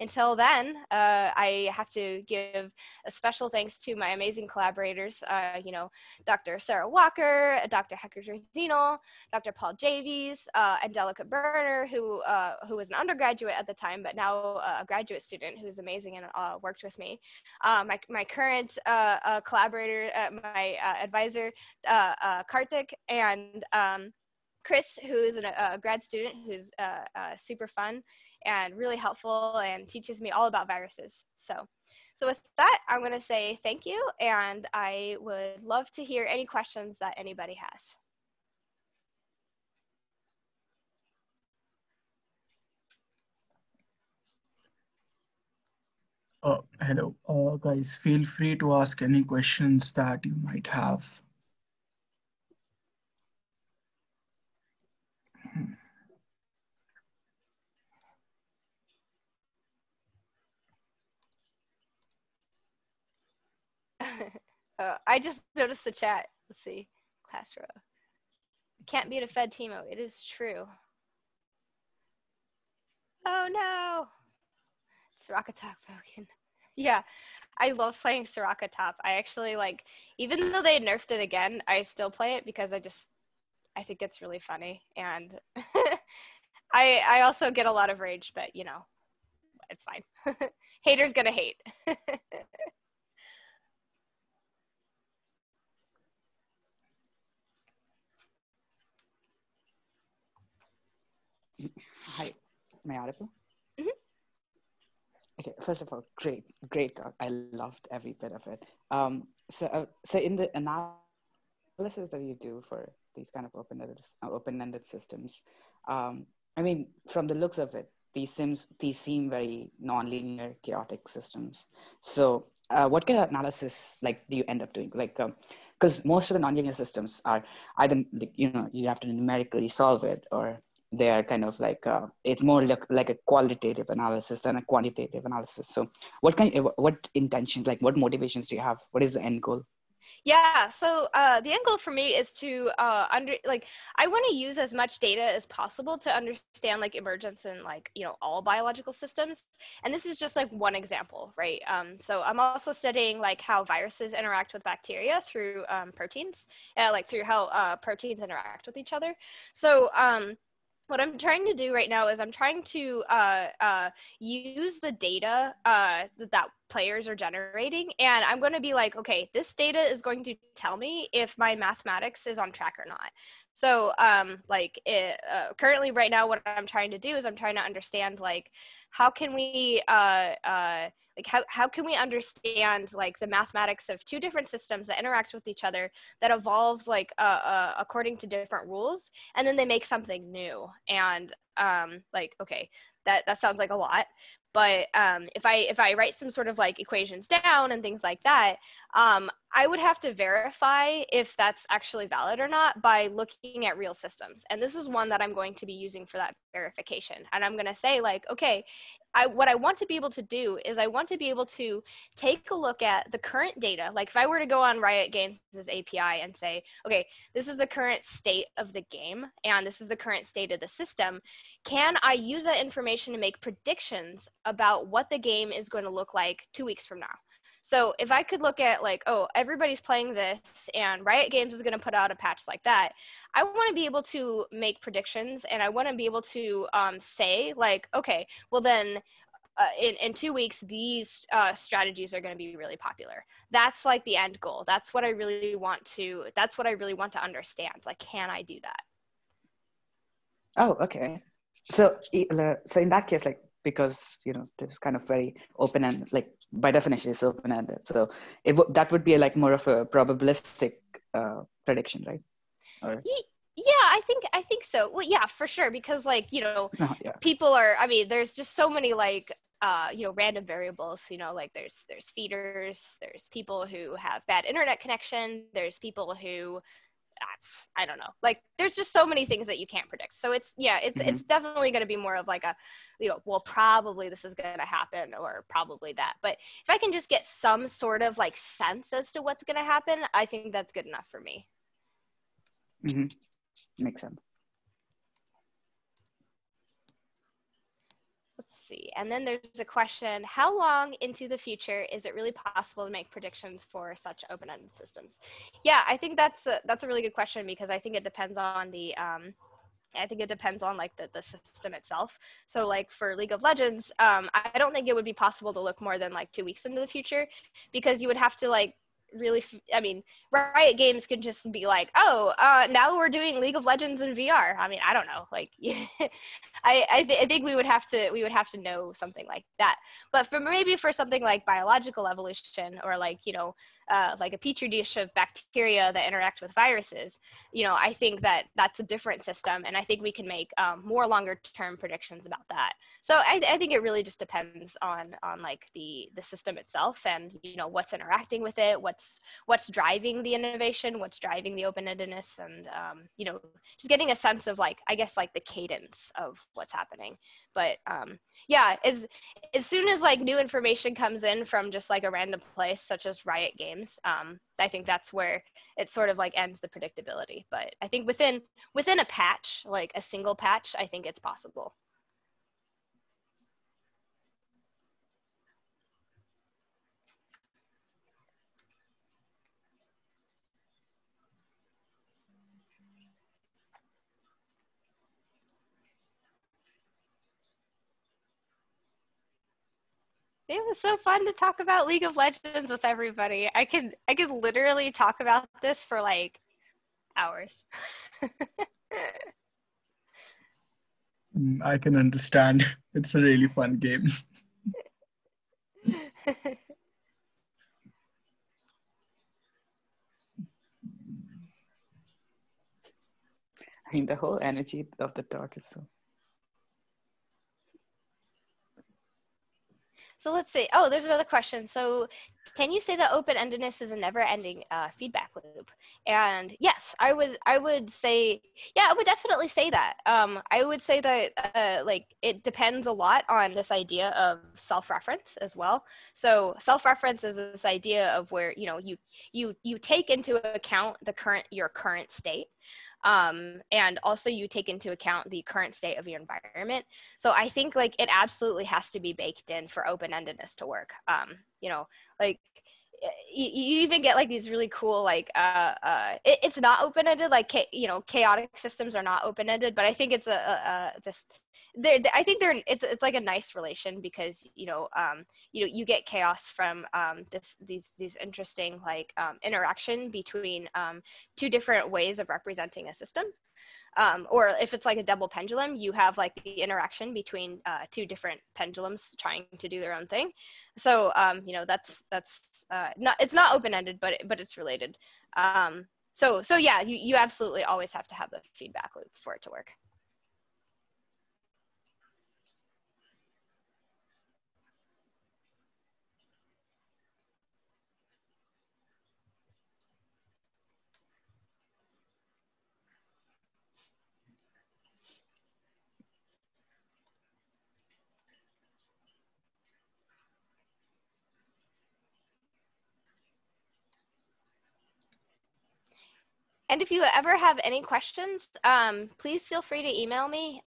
until then, I have to give a special thanks to my amazing collaborators, you know, Dr. Sarah Walker, Dr. Hector Zinel, Dr. Paul Javies, Angelica Berner, who was an undergraduate at the time, but now a graduate student who's amazing and worked with me. My current collaborator, my advisor, Karthik, and Chris, who is a grad student who's super fun and really helpful and teaches me all about viruses. So with that, I'm going to say thank you, and I would love to hear any questions that anybody has. Hello, guys. Feel free to ask any questions that you might have. I just noticed the chat. Let's see. Class row. Can't beat a Fed team mode. It is true. Oh no. Soraka Top broken. Yeah, I love playing Soraka Top. I actually like, even though they nerfed it again, I still play it because I think it's really funny. And I also get a lot of rage, but you know, it's fine. Haters gonna hate. Hi, am I audible? Mm-hmm. Okay, first of all, great talk. I loved every bit of it. So in the analysis that you do for these kind of open-ended systems, I mean, from the looks of it, these seem very non-linear, chaotic systems. So what kind of analysis do you end up doing? Because most of the non-linear systems are either, you know, you have to numerically solve it, or they are kind of like it's more like a qualitative analysis than a quantitative analysis. So what intentions, like what motivations do you have? What is the end goal? Yeah, so the end goal for me is to I want to use as much data as possible to understand like emergence in like, you know, all biological systems. And this is just like one example, right? So I'm also studying like how viruses interact with bacteria through proteins, like through how proteins interact with each other. So what I'm trying to do right now is I'm trying to use the data that players are generating, and I'm going to be like, okay, this data is going to tell me if my mathematics is on track or not. So currently right now, what I'm trying to do is I'm trying to understand like how can we how can we understand like the mathematics of two different systems that interact with each other that evolve like according to different rules, and then they make something new. And okay, that sounds like a lot, but if I write some sort of like equations down and things like that, I would have to verify if that's actually valid or not by looking at real systems. And this is one that I'm going to be using for that verification. And I'm going to say like, okay, what I want to be able to do is I want to be able to take a look at the current data. Like if I were to go on Riot Games' API and say, okay, this is the current state of the game and this is the current state of the system, can I use that information to make predictions about what the game is going to look like 2 weeks from now? So if I could look at like, oh, everybody's playing this and Riot Games is going to put out a patch like that, I want to be able to make predictions, and I want to be able to say like, okay, well then in 2 weeks, these strategies are going to be really popular. That's like the end goal. That's what I really want to understand. Like, can I do that? Oh, okay. So in that case, like, because, you know, this is kind of very open-ended, like by definition it's open-ended. So that would be like more of a probabilistic prediction, right? Or... Yeah, I think so. Well, yeah, for sure. Because like, you know, yeah. people are, I mean, there's just so many like, you know, random variables, you know, like there's feeders, there's people who have bad internet connection, there's people who, I don't know, like there's just so many things that you can't predict. So it's definitely going to be more of like a, you know, well, probably this is going to happen or probably that. But if I can just get some sort of like sense as to what's going to happen, I think that's good enough for me. Mm-hmm. Makes sense. Let's see. And then there's a question, how long into the future is it really possible to make predictions for such open-ended systems? Yeah, I think that's a really good question, because I think it depends on the like the system itself. So like for League of Legends, I don't think it would be possible to look more than like 2 weeks into the future, because you would have to like really, I mean, Riot Games could just be like, oh, now we're doing League of Legends in VR. I mean, I don't know, like, I think we would have to know something like that. But for something like biological evolution, or like, you know, like a petri dish of bacteria that interact with viruses, you know, I think that's a different system, and I think we can make more longer term predictions about that. So I think it really just depends on like the system itself, and, you know, what's interacting with it, what's driving the innovation, what's driving the open-endedness, and you know, just getting a sense of like, I guess, like the cadence of what's happening. But yeah, as soon as like new information comes in from just like a random place such as Riot Games, I think that's where it sort of like ends the predictability. But I think within a patch, like a single patch, I think it's possible. It was so fun to talk about League of Legends with everybody. I could literally talk about this for like hours. I can understand. It's a really fun game. I mean, the whole energy of the talk is so... So let's see. Oh, there's another question. So can you say that open-endedness is a never-ending feedback loop? And yes, I would say, yeah, I would definitely say that. I would say that like it depends a lot on this idea of self-reference as well. So self-reference is this idea of where, you know, you take into account your current state. And also you take into account the current state of your environment. So I think like it absolutely has to be baked in for open-endedness to work. You know, like you even get like these really cool like it's not open-ended, like you know, chaotic systems are not open-ended, but I think it's just I think it's like a nice relation because you know you get chaos from these interesting like interaction between two different ways of representing a system. Or if it's like a double pendulum, you have like the interaction between two different pendulums trying to do their own thing. So you know, that's not, it's not open-ended, but it's related. So yeah, you absolutely always have to have the feedback loop for it to work. And if you ever have any questions, please feel free to email me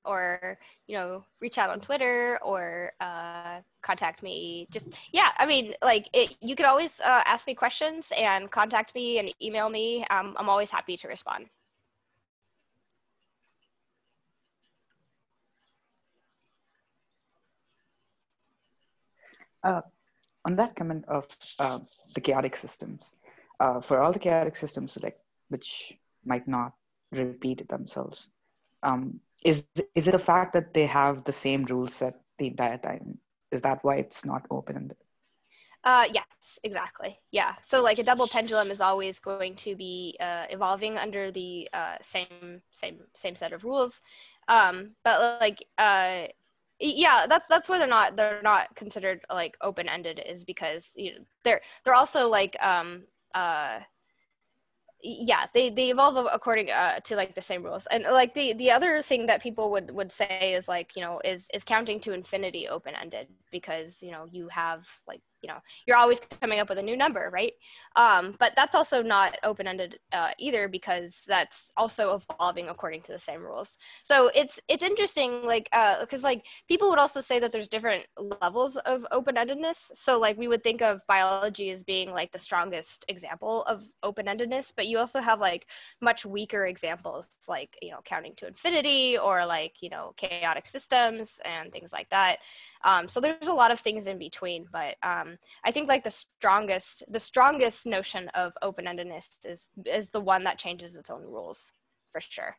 or, you know, reach out on Twitter or contact me. Just, yeah, I mean, like you could always ask me questions and contact me and email me. I'm always happy to respond. On that comment of the chaotic systems, for all the chaotic systems like which might not repeat themselves, is it a fact that they have the same rule set the entire time? Is that why it's not open-ended? Yes, exactly. Yeah. So like a double pendulum is always going to be evolving under the same set of rules. But like yeah, that's why they're not considered like open-ended, is because you know, they're also like yeah, they evolve according to like the same rules. And like the other thing that people would say is like, you know, is counting to infinity open-ended, because you know you have like, you know, you're always coming up with a new number, right? But that's also not open-ended either, because that's also evolving according to the same rules. So it's interesting, like because like people would also say that there's different levels of open-endedness. So like we would think of biology as being like the strongest example of open-endedness, but you also have like much weaker examples, like, you know, counting to infinity, or like, you know, chaotic systems and things like that. So there's a lot of things in between, but I think like the strongest notion of open-endedness is the one that changes its own rules, for sure.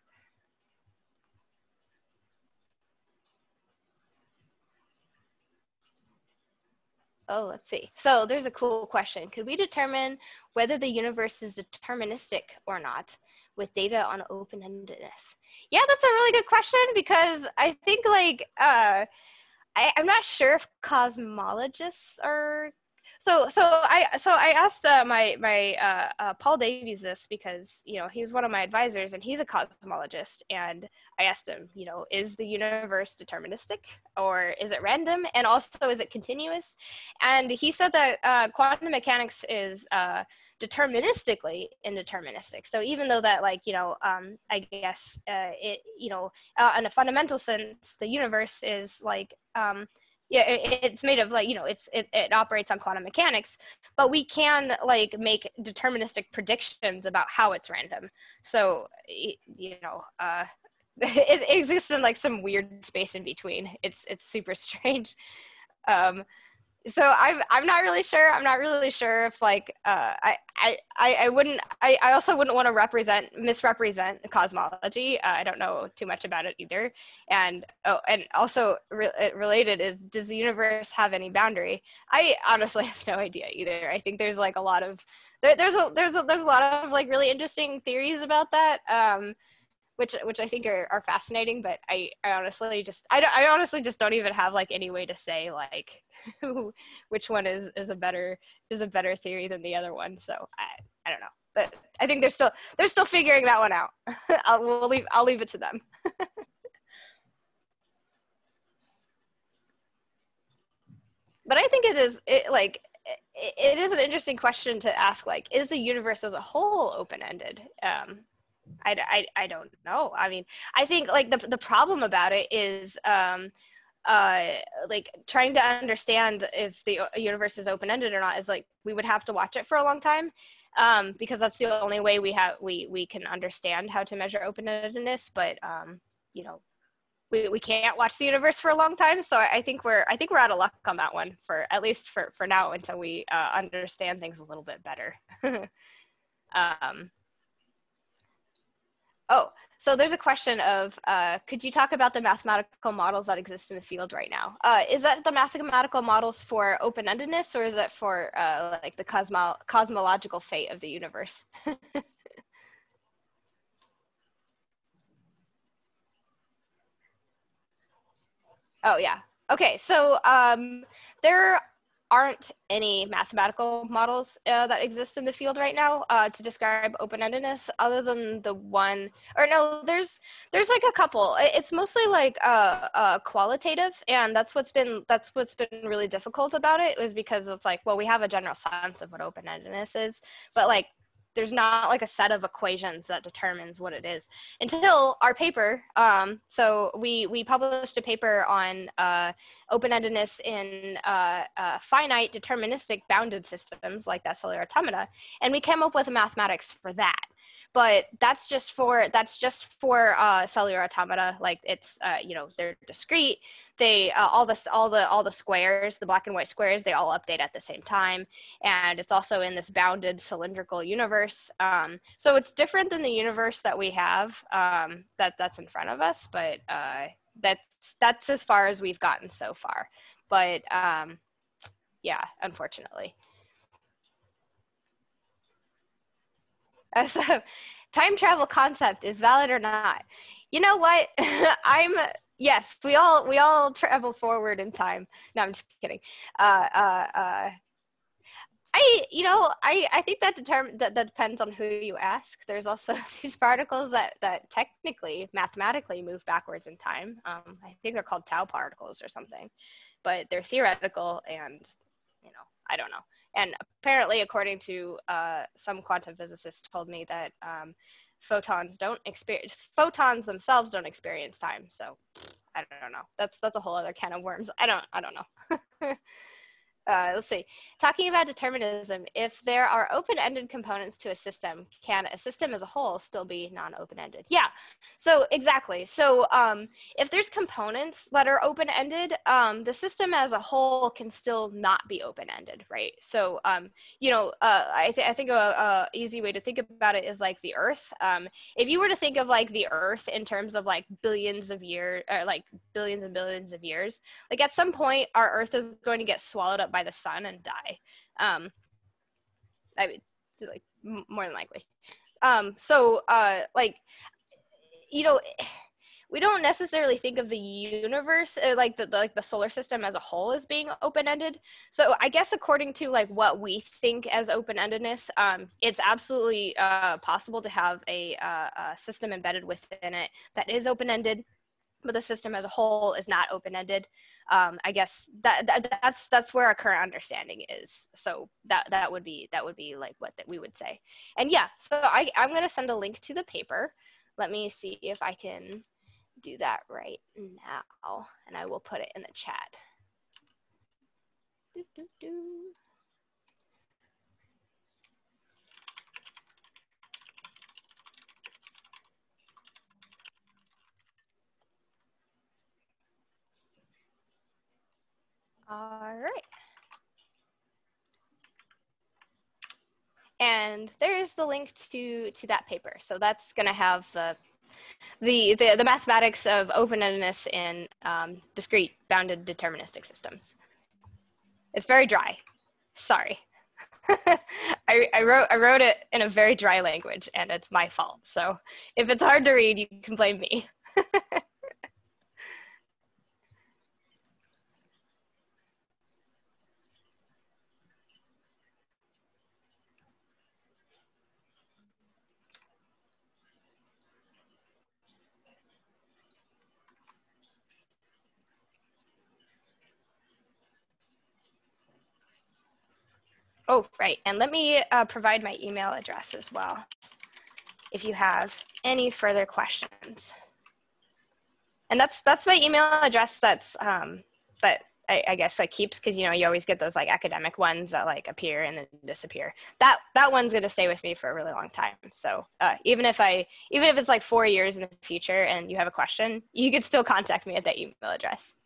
Oh, let's see. So there's a cool question. Could we determine whether the universe is deterministic or not with data on open-endedness? Yeah, that's a really good question, because I think like I'm not sure if cosmologists are. So I asked my Paul Davies this, because you know, he was one of my advisors and he's a cosmologist, and I asked him, you know, is the universe deterministic or is it random, and also is it continuous? And he said that quantum mechanics is deterministically indeterministic. So even though that, like, you know, I guess it, you know, in a fundamental sense, the universe is like yeah, it's made of like, you know, it operates on quantum mechanics, but we can like make deterministic predictions about how it's random. So you know, it exists in like some weird space in between. It's super strange. So I'm not really sure. I'm not really sure if like I wouldn't, I also wouldn't want to misrepresent cosmology. I don't know too much about it either. And and also related is, does the universe have any boundary? I honestly have no idea either. I think there's like a lot of there's a lot of like really interesting theories about that. which I think are fascinating, but I honestly just don't even have like any way to say like which one is a better theory than the other one. So I don't know. But I think they're still figuring that one out. I'll leave it to them. But I think it is an interesting question to ask, like, is the universe as a whole open-ended? I don't know. I mean, I think like the problem about it is like trying to understand if the universe is open-ended or not is like we would have to watch it for a long time, because that's the only way we can understand how to measure open-endedness. But you know, we can't watch the universe for a long time, so I think we're out of luck on that one, for at least for now, until we understand things a little bit better. Oh, so there's a question of, could you talk about the mathematical models that exist in the field right now? Is that the mathematical models for open-endedness, or is it for like the cosmological fate of the universe? Oh, yeah. Okay, so there aren't any mathematical models that exist in the field right now to describe open-endedness, other than the one, or no, there's like a couple. It's mostly like qualitative, and that's what's been really difficult about it, was because it's like, well, we have a general sense of what open-endedness is, but like there's not like a set of equations that determines what it is until our paper. So we published a paper on open-endedness in finite deterministic bounded systems like that cellular automata, and we came up with mathematics for that. But that's just for cellular automata. Like it's you know, they're discrete. They all the squares, the black and white squares, they all update at the same time, and it's also in this bounded cylindrical universe. So it's different than the universe that we have that's in front of us, but that's as far as we've gotten so far. But yeah, unfortunately. So, time travel concept is valid or not? You know what? Yes, we all travel forward in time. No, I'm just kidding. I think that depends on who you ask. There's also these particles that technically, mathematically move backwards in time. I think they're called tau particles or something, but they're theoretical, and you know, I don't know. And apparently, according to some quantum physicists, told me that photons themselves don't experience time. So I don't know. That's a whole other can of worms. I don't know. Let's see. Talking about determinism, if there are open-ended components to a system, can a system as a whole still be non-open-ended? Yeah, so exactly. So if there's components that are open-ended, the system as a whole can still not be open-ended, right? So, you know, I think a easy way to think about it is like the Earth. If you were to think of like the Earth in terms of like billions of years, or like billions and billions of years, like at some point our Earth is going to get swallowed up by the sun and die. I mean, like more than likely. So like, you know, we don't necessarily think of the universe, like the solar system as a whole, as being open-ended. So I guess according to like what we think as open-endedness, it's absolutely possible to have a system embedded within it that is open-ended, but the system as a whole is not open-ended. I guess that's where our current understanding is. So that would be like what we would say. And yeah, so I'm going to send a link to the paper. Let me see if I can do that right now, and I will put it in the chat. All right. And there's the link to that paper. So that's going to have the mathematics of open-endedness in discrete bounded deterministic systems. It's very dry. Sorry. I wrote it in a very dry language, and it's my fault. So if it's hard to read, you can blame me. Oh, right. And let me provide my email address as well, if you have any further questions. And that's my email address. That I guess that keeps, because you always get those like academic ones that like appear and then disappear. That one's gonna stay with me for a really long time. So even if it's like 4 years in the future and you have a question, you could still contact me at that email address.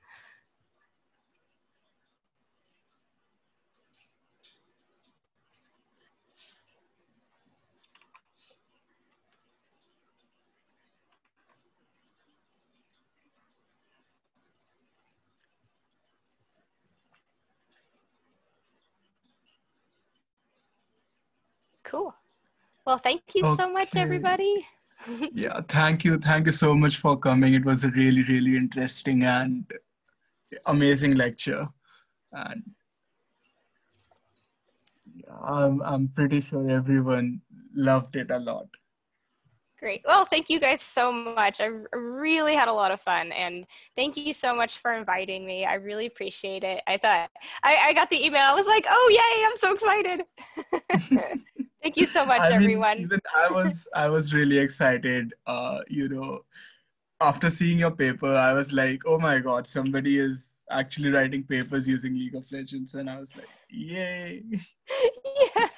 Cool. Well, thank you so much, everybody. Yeah, thank you so much for coming. It was a really, really interesting and amazing lecture, and I'm pretty sure everyone loved it a lot. Great. Well, thank you guys so much. I really had a lot of fun, and thank you so much for inviting me. I really appreciate it. I thought I got the email. I was like, oh, yay, I'm so excited. Thank you so much, everyone. Even I was really excited. After seeing your paper, I was like, oh my God, somebody is actually writing papers using League of Legends. And I was like, yay. Yeah.